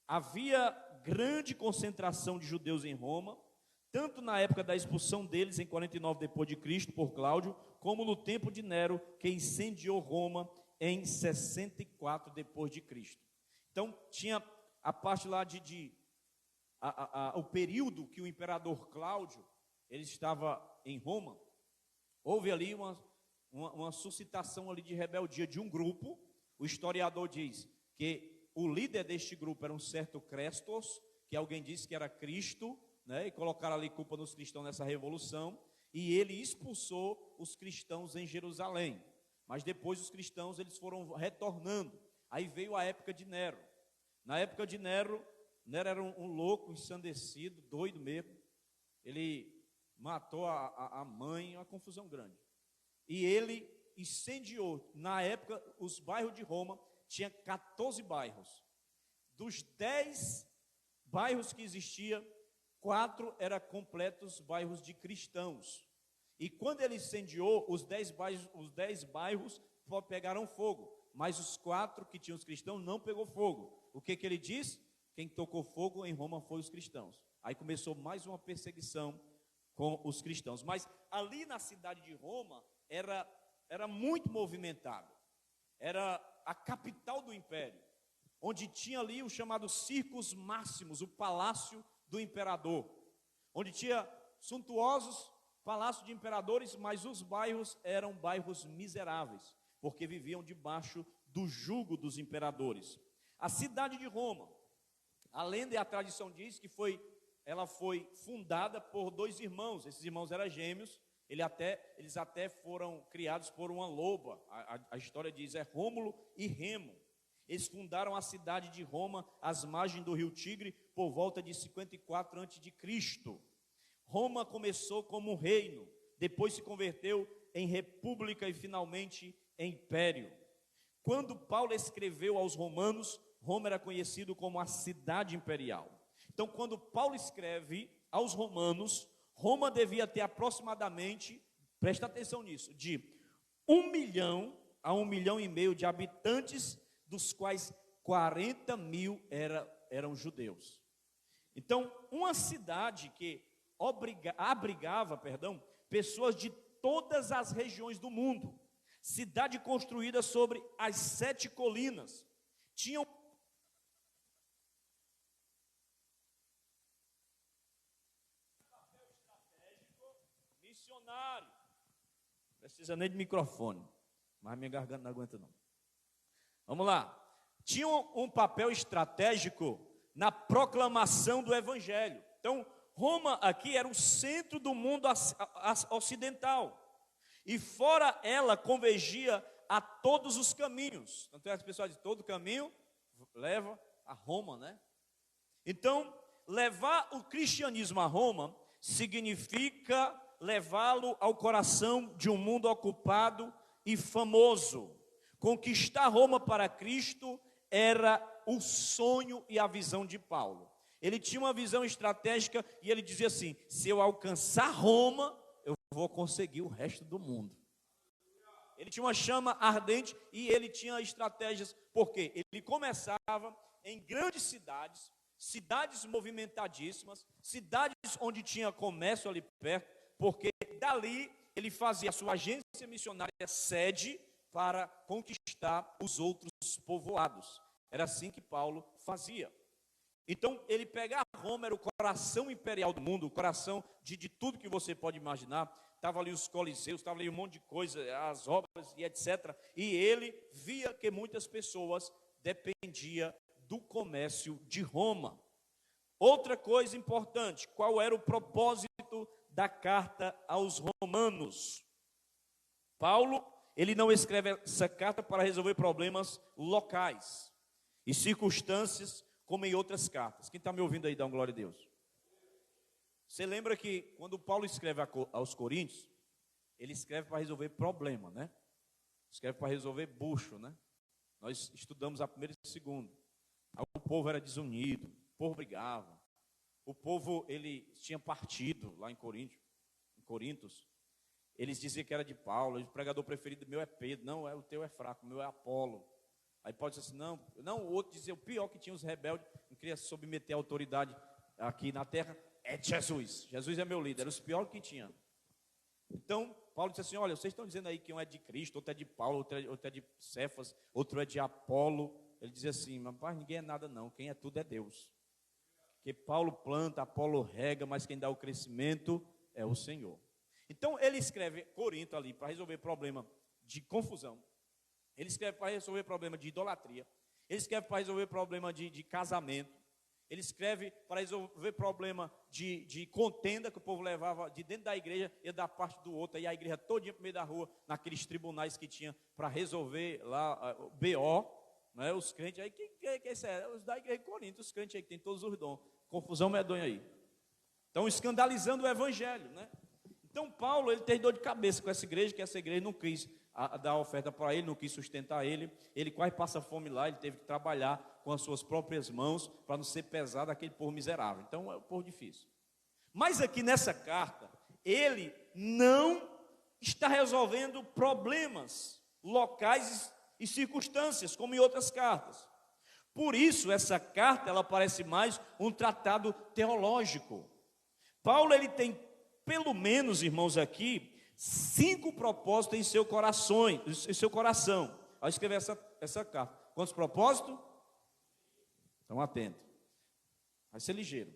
Havia grande concentração de judeus em Roma, tanto na época da expulsão deles em 49 depois de Cristo por Cláudio, como no tempo de Nero, que incendiou Roma em 64 depois de Cristo. Então tinha a parte lá o período que o imperador Cláudio ele estava em Roma. Houve ali uma suscitação ali de rebeldia de um grupo. O historiador diz que o líder deste grupo era um certo Crestos, que alguém disse que era Cristo, e colocaram ali culpa nos cristãos nessa revolução, e ele expulsou os cristãos em Jerusalém. Mas depois os cristãos eles foram retornando. Aí veio a época de Nero. Na época de Nero era um louco, ensandecido, doido mesmo. Ele matou a mãe, uma confusão grande. E ele incendiou, na época, os bairros de Roma, tinha 14 bairros. Dos 10 bairros que existiam, 4 eram completos bairros de cristãos. E quando ele incendiou, os 10 bairros pegaram fogo, mas os 4 que tinham os cristãos não pegou fogo. O que ele diz? Quem tocou fogo em Roma foi os cristãos. Aí começou mais uma perseguição com os cristãos. Mas ali na cidade de Roma, era muito movimentado. Era a capital do império, onde tinha ali o chamado Circus Maximus, o palácio do imperador, onde tinha suntuosos palácios de imperadores, mas os bairros eram bairros miseráveis, porque viviam debaixo do jugo dos imperadores. A cidade de Roma, a lenda e a tradição diz que ela foi fundada por 2 irmãos. Esses irmãos eram gêmeos. Eles até foram criados por uma loba. A história diz, é Rômulo e Remo. Eles fundaram a cidade de Roma, às margens do rio Tigre, por volta de 54 a.C. Roma começou como um reino, depois se converteu em república e finalmente em império. Quando Paulo escreveu aos romanos, Roma era conhecido como a cidade imperial. Então, quando Paulo escreve aos romanos, Roma devia ter aproximadamente, presta atenção nisso, de 1 milhão a 1,5 milhão de habitantes, dos quais 40 mil eram judeus. Então, uma cidade que abrigava pessoas de todas as regiões do mundo. Cidade construída sobre as 7 colinas. Tinham papel estratégico, missionário. Precisa nem de microfone, mas minha garganta não aguenta não. Vamos lá. Tinham um papel estratégico na proclamação do evangelho. Então, Roma aqui era o centro do mundo ocidental. E fora ela convergia a todos os caminhos. Tanto é que as pessoas dizem, todo caminho leva a Roma, né? Então, levar o cristianismo a Roma significa levá-lo ao coração de um mundo ocupado e famoso. Conquistar Roma para Cristo era o sonho e a visão de Paulo. Ele tinha uma visão estratégica e ele dizia assim: se eu alcançar Roma, eu vou conseguir o resto do mundo. Ele tinha uma chama ardente e ele tinha estratégias, porque ele começava em grandes cidades, cidades movimentadíssimas, cidades onde tinha comércio ali perto, porque dali ele fazia a sua agência missionária sede para conquistar os outros povoados. Era assim que Paulo fazia. Então, ele pegar Roma, era o coração imperial do mundo, o coração de tudo que você pode imaginar. Estava ali os coliseus, estava ali um monte de coisa, as obras e etc. E ele via que muitas pessoas dependiam do comércio de Roma. Outra coisa importante, qual era o propósito da carta aos romanos? Paulo, ele não escreve essa carta para resolver problemas locais e circunstâncias como em outras cartas. Quem está me ouvindo aí, dá uma glória a Deus. Você lembra que quando Paulo escreve aos Coríntios, ele escreve para resolver problema, né? Escreve para resolver bucho, né? Nós estudamos a primeira e a segunda. O povo era desunido, o povo brigava. O povo, ele tinha partido lá em Corintos. Eles diziam que era de Paulo, o pregador preferido meu é Pedro. Não, o teu é fraco, o meu é Apolo. Aí Paulo disse assim, não, o outro dizia, o pior que tinha os rebeldes, não queria submeter a autoridade aqui na terra, é Jesus. Jesus é meu líder, era os piores que tinha. Então, Paulo disse assim, olha, vocês estão dizendo aí que um é de Cristo, outro é de Paulo, outro é de Cefas, outro é de Apolo. Ele dizia assim, mas ninguém é nada não, quem é tudo é Deus. Porque Paulo planta, Apolo rega, mas quem dá o crescimento é o Senhor. Então, ele escreve Corinto ali para resolver problema de confusão. Ele escreve para resolver problema de idolatria. Ele escreve para resolver problema de casamento. Ele escreve para resolver problema de contenda que o povo levava de dentro da igreja e da parte do outro. E a igreja todinha para o meio da rua, naqueles tribunais que tinha para resolver lá o BO. Né, os crentes aí, que é isso? Os da igreja de Corinto, os crentes aí que tem todos os dons. Confusão medonha aí. Estão escandalizando o evangelho, né? Então Paulo, ele teve dor de cabeça com essa igreja, que essa igreja não quis dar oferta para ele, não quis sustentar ele quase passa fome lá, ele teve que trabalhar com as suas próprias mãos, para não ser pesado aquele povo miserável. Então é um povo difícil. Mas aqui nessa carta, ele não está resolvendo problemas locais e circunstâncias, como em outras cartas. Por isso, essa carta, ela parece mais um tratado teológico. Paulo, ele tem, pelo menos, irmãos, aqui, 5 propósitos em seu coração, ao escrever essa carta. Quantos propósitos? Estão atentos. Vai ser ligeiro.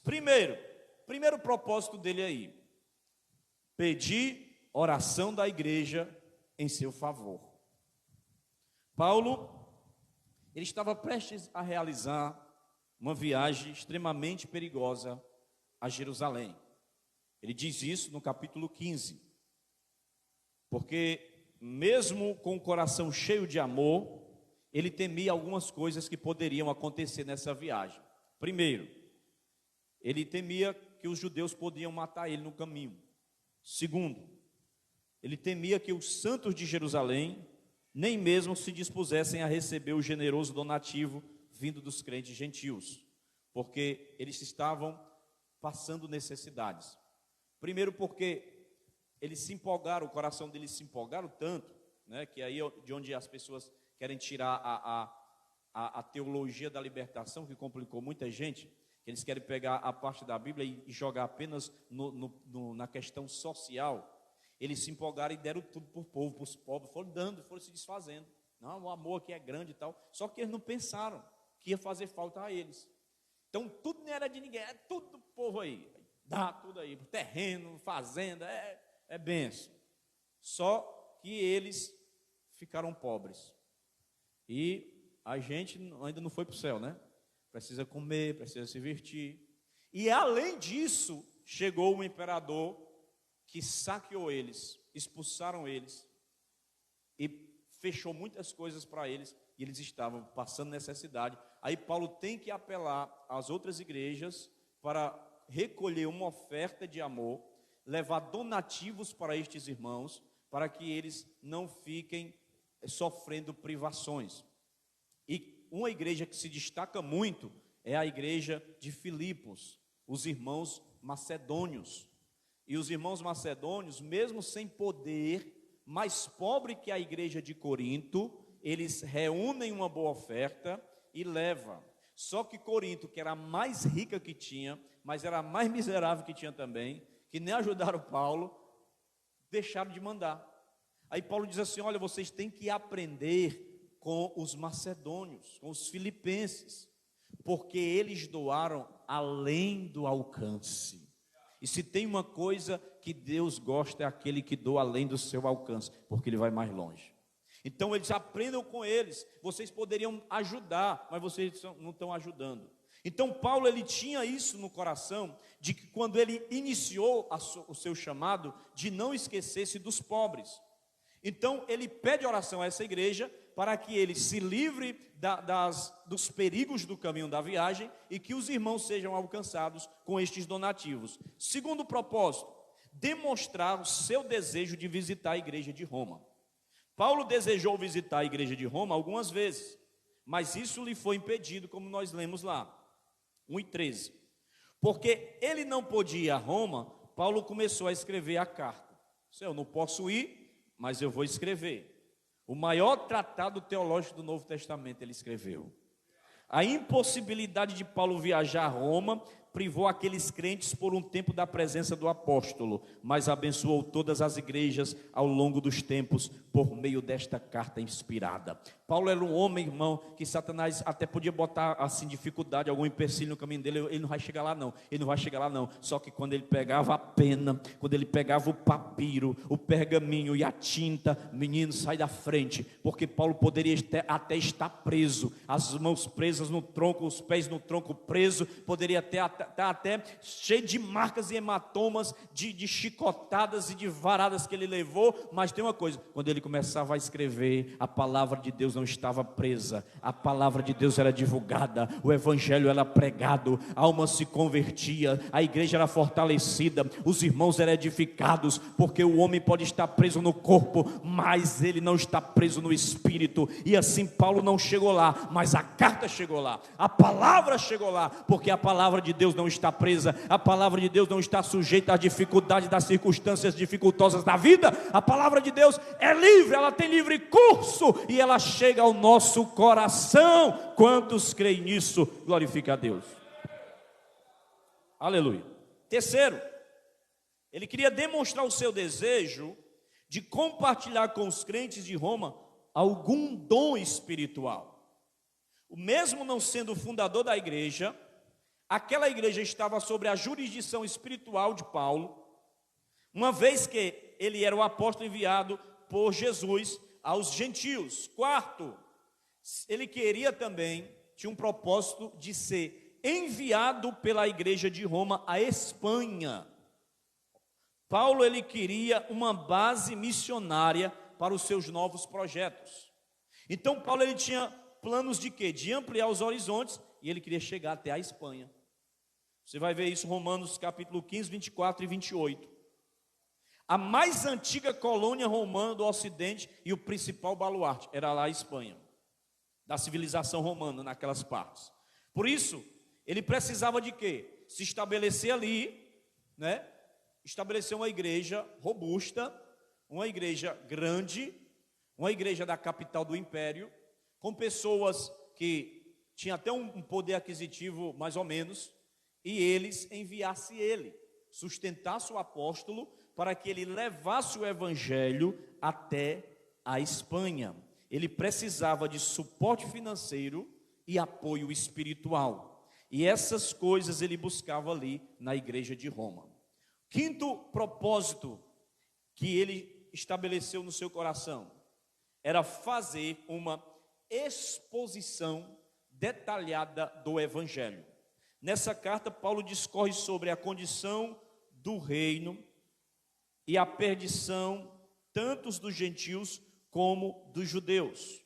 Primeiro propósito dele aí: pedir oração da igreja em seu favor. Paulo, ele estava prestes a realizar uma viagem extremamente perigosa a Jerusalém. Ele diz isso no capítulo 15, porque mesmo com o coração cheio de amor, ele temia algumas coisas que poderiam acontecer nessa viagem. Primeiro, ele temia que os judeus podiam matar ele no caminho. Segundo, ele temia que os santos de Jerusalém nem mesmo se dispusessem a receber o generoso donativo vindo dos crentes gentios, porque eles estavam passando necessidades. Primeiro porque eles se empolgaram, o coração deles se empolgaram tanto, né, que aí de onde as pessoas querem tirar a teologia da libertação, que complicou muita gente, que eles querem pegar a parte da Bíblia e jogar apenas na questão social. Eles se empolgaram e deram tudo para o povo, para os pobres, foram dando, foram se desfazendo. Não, o amor aqui é grande e tal. Só que eles não pensaram que ia fazer falta a eles. Então tudo não era de ninguém, é tudo do povo aí. Dá tudo aí, terreno, fazenda, é benção. Só que eles ficaram pobres. E a gente ainda não foi para o céu, né? Precisa comer, precisa se vestir. E além disso, chegou o imperador que saqueou eles, expulsaram eles e fechou muitas coisas para eles, e eles estavam passando necessidade. Aí Paulo tem que apelar às outras igrejas para recolher uma oferta de amor, levar donativos para estes irmãos, para que eles não fiquem sofrendo privações. E uma igreja que se destaca muito é a igreja de Filipos, os irmãos macedônios. E os irmãos macedônios, mesmo sem poder, mais pobre que a igreja de Corinto, eles reúnem uma boa oferta e levam. Só que Corinto, que era a mais rica que tinha, mas era a mais miserável que tinha também, que nem ajudaram Paulo, deixaram de mandar. Aí Paulo diz assim: olha, vocês têm que aprender com os macedônios, com os filipenses, porque eles doaram além do alcance. E se tem uma coisa que Deus gosta, é aquele que doa além do seu alcance, porque ele vai mais longe. Então eles aprendam com eles. Vocês poderiam ajudar, mas vocês não estão ajudando. Então Paulo, ele tinha isso no coração, de que quando ele iniciou o seu chamado, de não esquecer-se dos pobres. Então ele pede oração a essa igreja, para que ele se livre dos perigos do caminho da viagem, e que os irmãos sejam alcançados com estes donativos. Segundo propósito, demonstrar o seu desejo de visitar a igreja de Roma. Paulo desejou visitar a igreja de Roma algumas vezes, mas isso lhe foi impedido, como nós lemos lá, 1:13. Porque ele não podia ir a Roma, Paulo começou a escrever a carta. Eu não posso ir, mas eu vou escrever. O maior tratado teológico do Novo Testamento ele escreveu. A impossibilidade de Paulo viajar a Roma privou aqueles crentes por um tempo da presença do apóstolo, mas abençoou todas as igrejas ao longo dos tempos por meio desta carta inspirada. Paulo era um homem, irmão, que Satanás até podia botar assim dificuldade, algum empecilho no caminho dele. Ele não vai chegar lá não, ele não vai chegar lá não. Só que quando ele pegava a pena, quando ele pegava o papiro, o pergaminho e a tinta, menino, sai da frente, porque Paulo poderia até estar preso, as mãos presas no tronco, os pés no tronco preso, poderia estar até cheio de marcas e hematomas, de chicotadas e de varadas que ele levou. Mas tem uma coisa, quando ele começava a escrever, a palavra de Deus não estava presa, a palavra de Deus era divulgada, o evangelho era pregado, a alma se convertia, a igreja era fortalecida, os irmãos eram edificados, porque o homem pode estar preso no corpo, mas ele não está preso no espírito. E assim Paulo não chegou lá, mas a carta chegou lá, a palavra chegou lá, porque a palavra de Deus não está presa, a palavra de Deus não está sujeita às dificuldades das circunstâncias dificultosas da vida. A palavra de Deus é livre, ela tem livre curso e ela chega ao nosso coração. Quantos creem nisso? Glorifica a Deus. Aleluia. Terceiro, ele queria demonstrar o seu desejo de compartilhar com os crentes de Roma algum dom espiritual. O mesmo não sendo o fundador da igreja, aquela igreja estava sobre a jurisdição espiritual de Paulo, uma vez que ele era o apóstolo enviado por Jesus aos gentios. Quarto, ele queria também, tinha um propósito de ser enviado pela igreja de Roma à Espanha. Paulo, ele queria uma base missionária para os seus novos projetos. Então Paulo, ele tinha planos de quê? De ampliar os horizontes, e ele queria chegar até a Espanha. Você vai ver isso em Romanos capítulo 15, 24 e 28. A mais antiga colônia romana do Ocidente e o principal baluarte era lá a Espanha, da civilização romana naquelas partes. Por isso, ele precisava de quê? se estabelecer ali, né? Estabelecer uma igreja robusta, uma igreja grande, uma igreja da capital do império, com pessoas que tinham até um poder aquisitivo mais ou menos, e eles enviassem ele, sustentasse o apóstolo para que ele levasse o evangelho até a Espanha. Ele precisava de suporte financeiro e apoio espiritual. E essas coisas ele buscava ali na igreja de Roma. Quinto propósito que ele estabeleceu no seu coração era fazer uma exposição detalhada do evangelho. Nessa carta, Paulo discorre sobre a condição do reino e a perdição tanto dos gentios como dos judeus.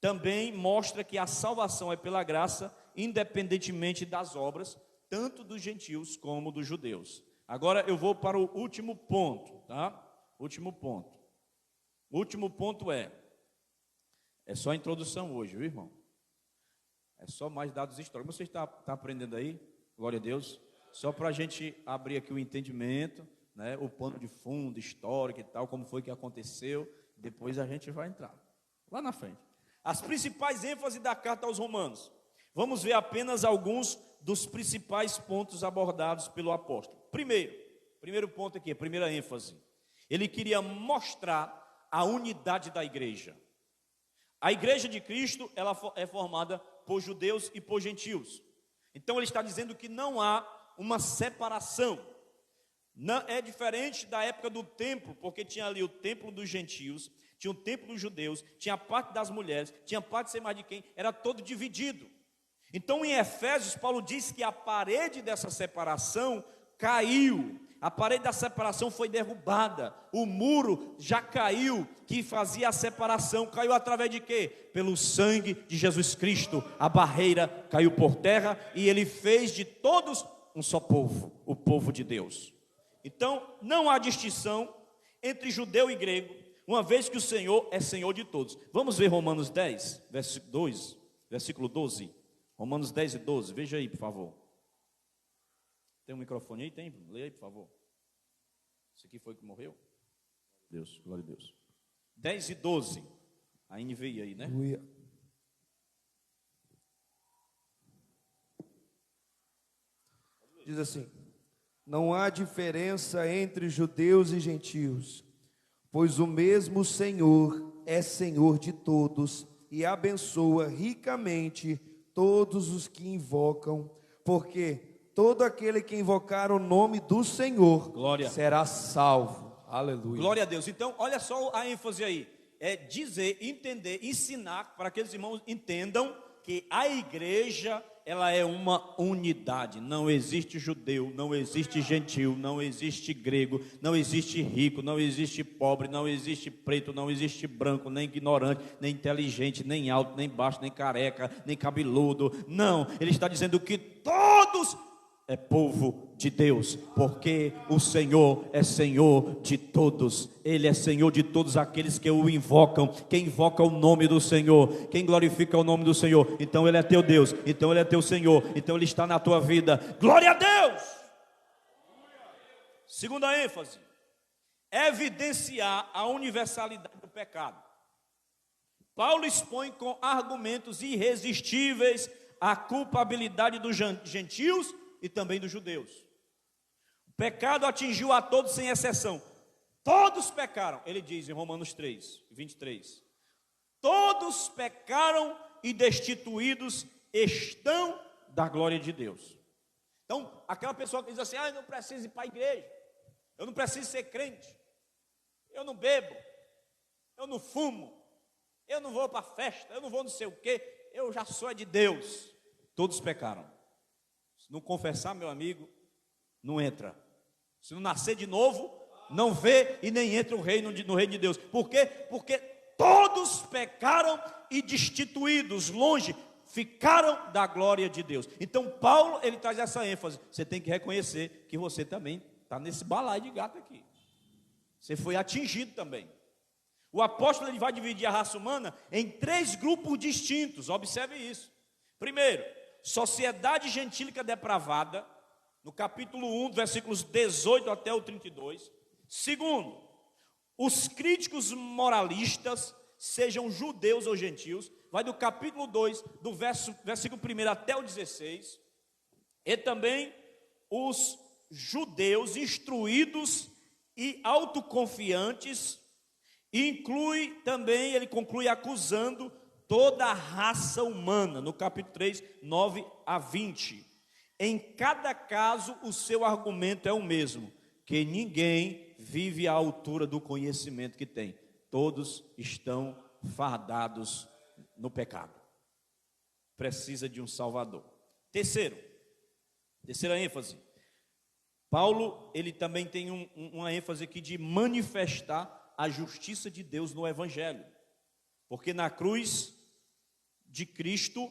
Também mostra que a salvação é pela graça, independentemente das obras, tanto dos gentios como dos judeus. Agora eu vou para o último ponto, tá? Último ponto. O último ponto é só a introdução hoje, viu, irmão? É só mais dados históricos. Você está aprendendo aí? Glória a Deus. Só para a gente abrir aqui o entendimento, né? O pano de fundo, histórico e tal, como foi que aconteceu. Depois a gente vai entrar lá na frente. As principais ênfases da carta aos Romanos. Vamos ver apenas alguns dos principais pontos abordados pelo apóstolo. Primeiro ponto aqui, a primeira ênfase. Ele queria mostrar a unidade da igreja. A igreja de Cristo, ela é formada por judeus e por gentios. Então ele está dizendo que não há uma separação. Não, é diferente da época do templo, porque tinha ali o templo dos gentios, tinha o templo dos judeus, tinha a parte das mulheres, tinha a parte de ser mais de quem, era todo dividido. Então em Efésios, Paulo diz que a parede dessa separação caiu, a parede da separação foi derrubada, o muro já caiu, que fazia a separação, caiu através de quê? Pelo sangue de Jesus Cristo, a barreira caiu por terra e ele fez de todos um só povo, o povo de Deus. Então não há distinção entre judeu e grego, uma vez que o Senhor é Senhor de todos. Vamos ver Romanos 10, versículo 12. Romanos 10 e 12, veja aí, por favor. Tem um microfone aí? Tem? Leia aí, por favor. Esse aqui foi que morreu? Deus, glória a Deus. 10 e 12. A NVI aí, né? Diz assim: não há diferença entre judeus e gentios, pois o mesmo Senhor é Senhor de todos e abençoa ricamente todos os que invocam, porque todo aquele que invocar o nome do Senhor será salvo. Aleluia. Glória a Deus. Então, olha só a ênfase aí. É dizer, entender, ensinar para que aqueles irmãos entendam que a igreja, ela é uma unidade. Não existe judeu, não existe gentil, não existe grego, não existe rico, não existe pobre, não existe preto, não existe branco, nem ignorante, nem inteligente, nem alto, nem baixo, nem careca, nem cabeludo. Não, ele está dizendo que todos é povo de Deus, porque o Senhor é Senhor de todos. Ele é Senhor de todos aqueles que o invocam. Quem invoca o nome do Senhor, quem glorifica o nome do Senhor, então Ele é teu Deus, então Ele é teu Senhor, então Ele está na tua vida. Glória a Deus! Segunda ênfase: evidenciar a universalidade do pecado. Paulo expõe com argumentos irresistíveis a culpabilidade dos gentios e também dos judeus. O pecado atingiu a todos sem exceção. Todos pecaram, ele diz em Romanos 3, 23. Todos pecaram e destituídos estão da glória de Deus. Então, aquela pessoa que diz assim: eu não preciso ir para a igreja, eu não preciso ser crente, eu não bebo, eu não fumo, eu não vou para a festa, eu não vou não sei o quê, eu já sou de Deus. Todos pecaram. Se não confessar, meu amigo, não entra. Se não nascer de novo, não vê e nem entra no reino de Deus. Por quê? Porque todos pecaram e destituídos, longe, ficaram da glória de Deus. Então Paulo, ele traz essa ênfase. Você tem que reconhecer que você também está nesse balaio de gato aqui. Você foi atingido também. O apóstolo, ele vai dividir a raça humana em 3 grupos distintos. Observe isso. Primeiro, sociedade gentílica depravada, no capítulo 1, versículos 18 até o 32. Segundo, os críticos moralistas, sejam judeus ou gentios, vai do capítulo 2, do versículo 1 até o 16. E também os judeus instruídos e autoconfiantes, e ele conclui acusando toda a raça humana, no capítulo 3, 9 a 20. Em cada caso, o seu argumento é o mesmo, que ninguém vive à altura do conhecimento que tem. Todos estão fardados no pecado. Precisa de um Salvador. Terceira ênfase. Paulo, ele também tem uma ênfase aqui de manifestar a justiça de Deus no Evangelho. Porque na cruz de Cristo,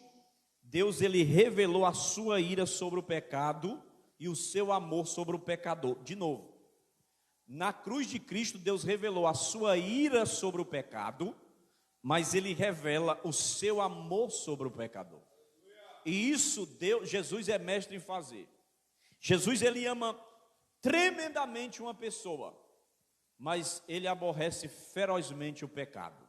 Deus, ele revelou a sua ira sobre o pecado e o seu amor sobre o pecador. De novo, na cruz de Cristo, Deus revelou a sua ira sobre o pecado, mas ele revela o seu amor sobre o pecador. E isso Jesus é mestre em fazer. Jesus, ele ama tremendamente uma pessoa, mas ele aborrece ferozmente o pecado.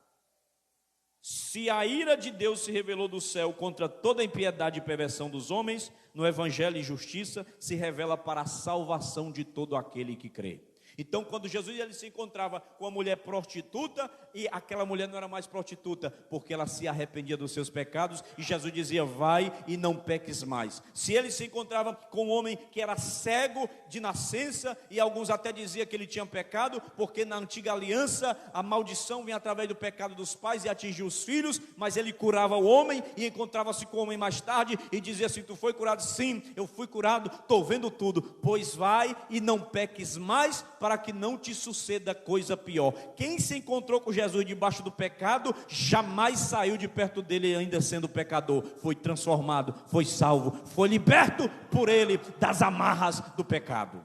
Se a ira de Deus se revelou do céu contra toda a impiedade e perversão dos homens, no Evangelho e justiça se revela para a salvação de todo aquele que crê. Então, quando Jesus ele se encontrava com uma mulher prostituta, e aquela mulher não era mais prostituta, porque ela se arrependia dos seus pecados, e Jesus dizia, vai e não peques mais. Se ele se encontrava com um homem que era cego de nascença, e alguns até diziam que ele tinha pecado, porque na antiga aliança, a maldição vinha através do pecado dos pais e atingia os filhos, mas ele curava o homem, e encontrava-se com o homem mais tarde, e dizia assim, tu foi curado? Sim, eu fui curado, estou vendo tudo, pois vai e não peques mais, para que não te suceda coisa pior. Quem se encontrou com Jesus debaixo do pecado, jamais saiu de perto dele ainda sendo pecador. Foi transformado, foi salvo, foi liberto por ele das amarras do pecado.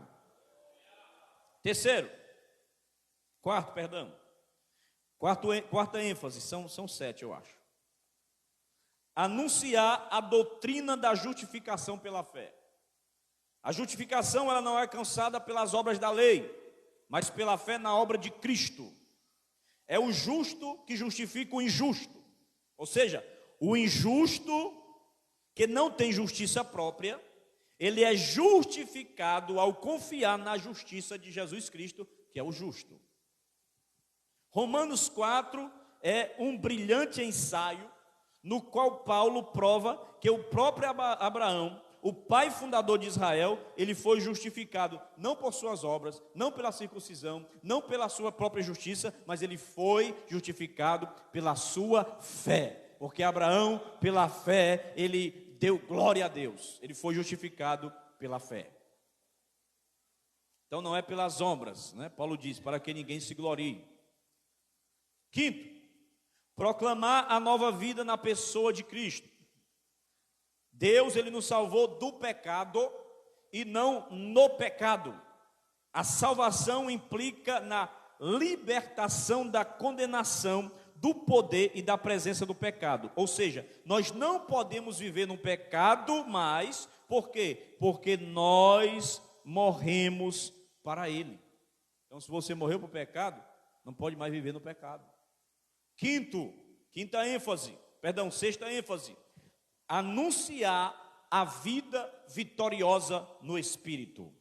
Quarta ênfase, são 7 eu acho. Anunciar a doutrina da justificação pela fé. A justificação ela não é alcançada pelas obras da lei, mas pela fé na obra de Cristo. É o justo que justifica o injusto. Ou seja, o injusto que não tem justiça própria, ele é justificado ao confiar na justiça de Jesus Cristo, que é o justo. Romanos 4 é um brilhante ensaio no qual Paulo prova que o próprio Abraão, o pai fundador de Israel, ele foi justificado não por suas obras, não pela circuncisão, não pela sua própria justiça, mas ele foi justificado pela sua fé. Porque Abraão, pela fé, ele deu glória a Deus. Ele foi justificado pela fé. Então não é pelas obras, né? Paulo diz, para que ninguém se glorie. Quinto, proclamar a nova vida na pessoa de Cristo. Deus, ele nos salvou do pecado e não no pecado. A salvação implica na libertação da condenação, do poder e da presença do pecado. Ou seja, nós não podemos viver no pecado mais. Por quê? Porque nós morremos para ele. Então, se você morreu para o pecado, não pode mais viver no pecado. Sexta ênfase. Anunciar a vida vitoriosa no Espírito.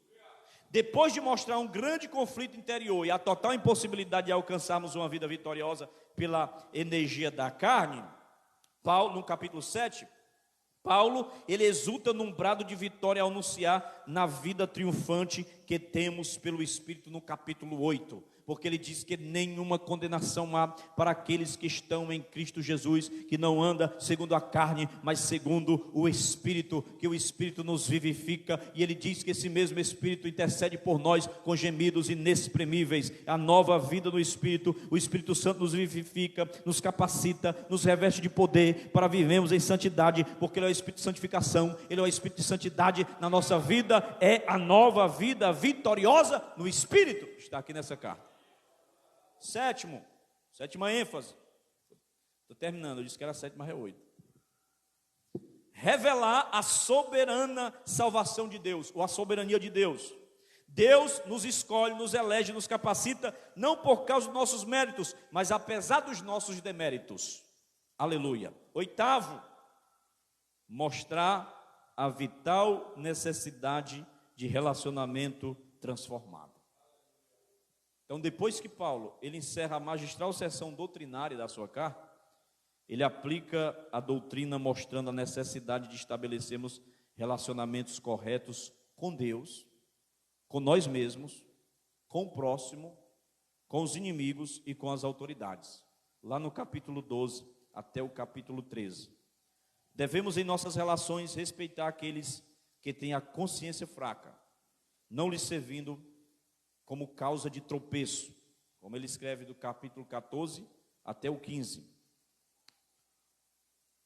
Depois de mostrar um grande conflito interior e a total impossibilidade de alcançarmos uma vida vitoriosa pela energia da carne, Paulo, no capítulo 7, Paulo, ele exulta num brado de vitória ao anunciar na vida triunfante que temos pelo Espírito no capítulo 8. Porque ele diz que nenhuma condenação há para aqueles que estão em Cristo Jesus, que não anda segundo a carne, mas segundo o Espírito, que o Espírito nos vivifica, e ele diz que esse mesmo Espírito intercede por nós com gemidos inexprimíveis. A nova vida no Espírito, o Espírito Santo nos vivifica, nos capacita, nos reveste de poder para vivermos em santidade, porque ele é o Espírito de santificação, ele é o Espírito de santidade na nossa vida, é a nova vida vitoriosa no Espírito. Está aqui nessa carta. Sétima ênfase. Estou terminando, eu disse que era 7, mas é 8. revelar a soberana salvação de Deus, ou a soberania de Deus. Deus nos escolhe, nos elege, nos capacita, não por causa dos nossos méritos, mas apesar dos nossos deméritos. Aleluia. Oitavo, mostrar a vital necessidade de relacionamento transformado. Então, depois que Paulo, ele encerra a magistral sessão doutrinária da sua carta, ele aplica a doutrina mostrando a necessidade de estabelecermos relacionamentos corretos com Deus, com nós mesmos, com o próximo, com os inimigos e com as autoridades. Lá no capítulo 12 até o capítulo 13. Devemos em nossas relações respeitar aqueles que têm a consciência fraca, não lhes servindo como causa de tropeço, como ele escreve do capítulo 14 até o 15.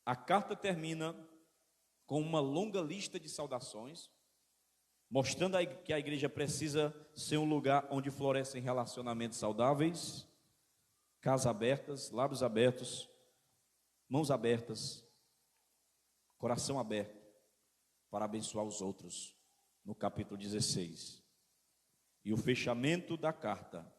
A carta termina com uma longa lista de saudações, mostrando que a igreja precisa ser um lugar onde florescem relacionamentos saudáveis, casas abertas, lábios abertos, mãos abertas, coração aberto, para abençoar os outros, no capítulo 16. E o fechamento da carta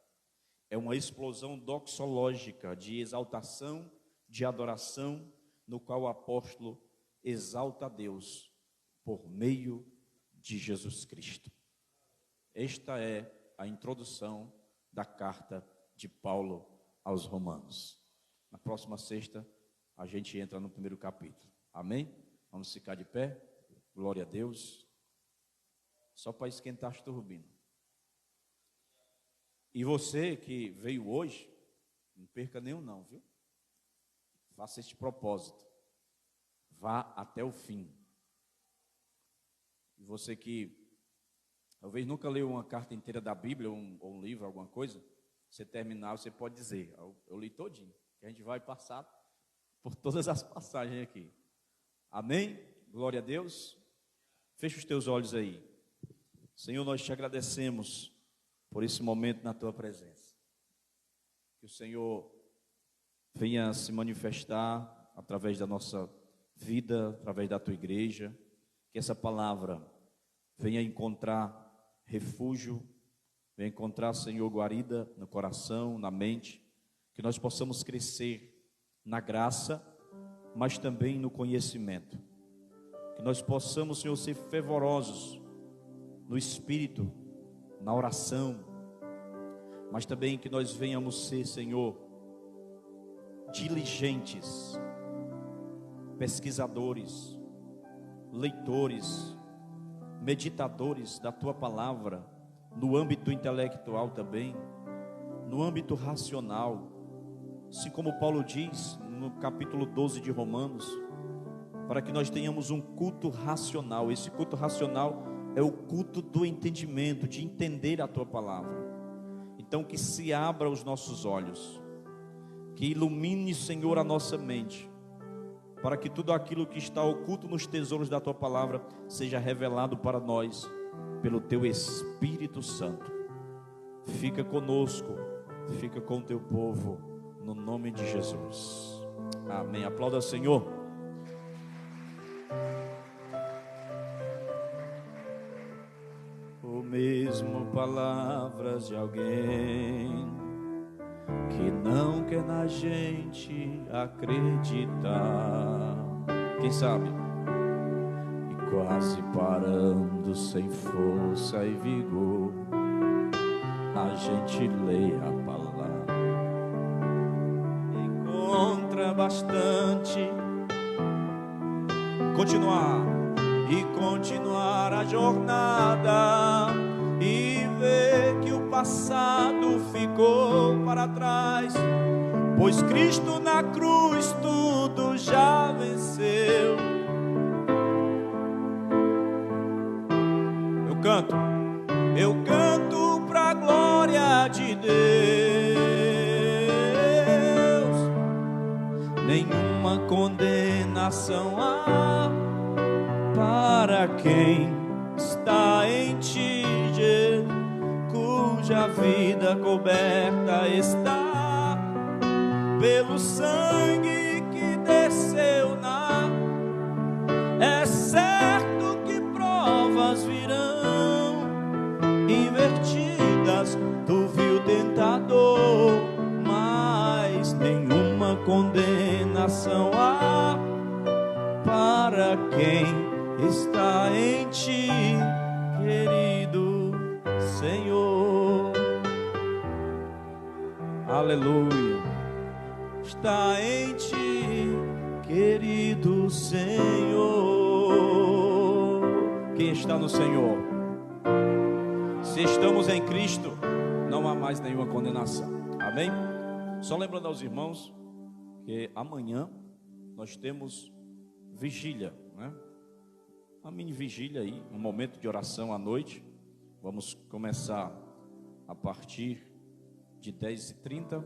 é uma explosão doxológica de exaltação, de adoração, no qual o apóstolo exalta a Deus por meio de Jesus Cristo. Esta é a introdução da carta de Paulo aos Romanos. Na próxima sexta, a gente entra no primeiro capítulo. Amém? Vamos ficar de pé. Glória a Deus. Só para esquentar as turbinas. E você que veio hoje, não perca nenhum não, viu? Faça este propósito. Vá até o fim. E você que talvez nunca leu uma carta inteira da Bíblia, ou um livro, alguma coisa, você terminar, você pode dizer, eu li todinho, que a gente vai passar por todas as passagens aqui. Amém? Glória a Deus. Fecha os teus olhos aí. Senhor, nós te agradecemos por esse momento na tua presença. Que o Senhor venha se manifestar através da nossa vida, através da tua igreja. Que essa palavra venha encontrar refúgio, venha encontrar, Senhor, guarida no coração, na mente. Que nós possamos crescer na graça, mas também no conhecimento. Que nós possamos, Senhor, ser fervorosos no espírito, na oração, mas também que nós venhamos ser, Senhor, diligentes, pesquisadores, leitores, meditadores da tua palavra, no âmbito intelectual também, no âmbito racional, assim como Paulo diz no capítulo 12 de Romanos, para que nós tenhamos um culto racional. Esse culto racional é o culto do entendimento, de entender a tua palavra. Então que se abra os nossos olhos, que ilumine, Senhor, a nossa mente, para que tudo aquilo que está oculto nos tesouros da tua palavra seja revelado para nós pelo teu Espírito Santo. Fica conosco, fica com o teu povo, no nome de Jesus. Amém. Aplauda, Senhor. Ou mesmo palavras de alguém que não quer na gente acreditar. Quem sabe? E quase parando, sem força e vigor, a gente lê a palavra, encontra bastante continuar a jornada e ver que o passado ficou para trás, pois Cristo na cruz tudo já venceu. Eu canto pra glória de Deus. Nenhuma condenação há para quem está em ti, Jesus, cuja vida coberta está pelo sangue que desceu na condenação há para quem está em ti, querido Senhor. Aleluia. Está em ti, querido Senhor. Quem está no Senhor? Se estamos em Cristo, não há mais nenhuma condenação. Amém? Só lembrando aos irmãos que amanhã nós temos vigília, né? Uma mini vigília aí, um momento de oração à noite. Vamos começar a partir de 10h30,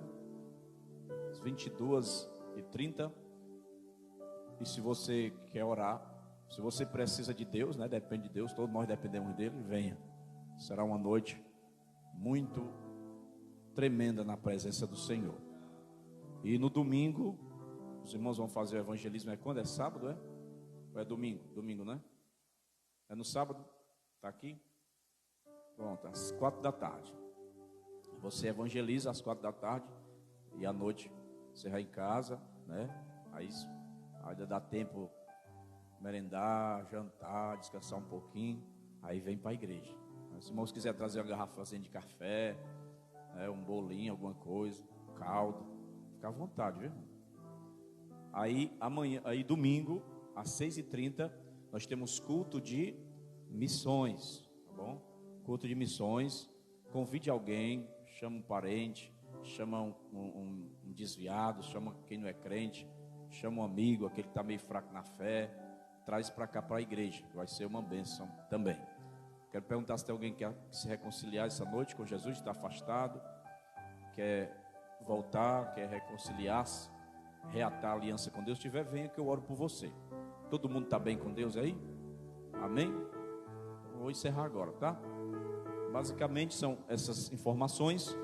22h30. E se você quer orar, se você precisa de Deus, né? Depende de Deus, todos nós dependemos dele, venha. Será uma noite muito tremenda na presença do Senhor. E no domingo, os irmãos vão fazer o evangelismo. É quando? É sábado, é? Ou é domingo? Domingo, né? É no sábado? Está aqui? Pronto, às 4h. Você evangeliza às 4h e à noite você vai em casa, né? Aí ainda dá tempo merendar, jantar, descansar um pouquinho. Aí vem para a igreja. Se os irmãos quiserem trazer uma garrafazinha de café, um bolinho, alguma coisa, caldo, fica à vontade, viu? Aí amanhã, aí domingo, às 6h30, nós temos culto de missões, tá bom? Culto de missões. Convide alguém, chama um parente, chama um desviado, chama quem não é crente, chama um amigo, aquele que está meio fraco na fé, traz para cá para a igreja, vai ser uma bênção também. Quero perguntar se tem alguém que quer se reconciliar essa noite com Jesus, está afastado, quer voltar, quer reconciliar-se, reatar a aliança com Deus. Se tiver, venha que eu oro por você. Todo mundo está bem com Deus aí? Amém? Vou encerrar agora, tá? Basicamente são essas informações,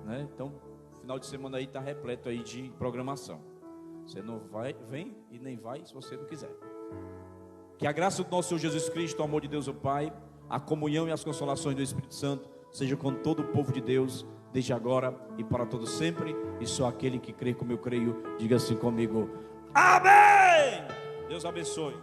né? Então, final de semana aí está repleto aí de programação. Você não vem e nem vai se você não quiser. Que a graça do nosso Senhor Jesus Cristo, o amor de Deus o Pai, a comunhão e as consolações do Espírito Santo seja com todo o povo de Deus, desde agora e para todo sempre. E só aquele que crê como eu creio, diga assim comigo: amém! Deus abençoe.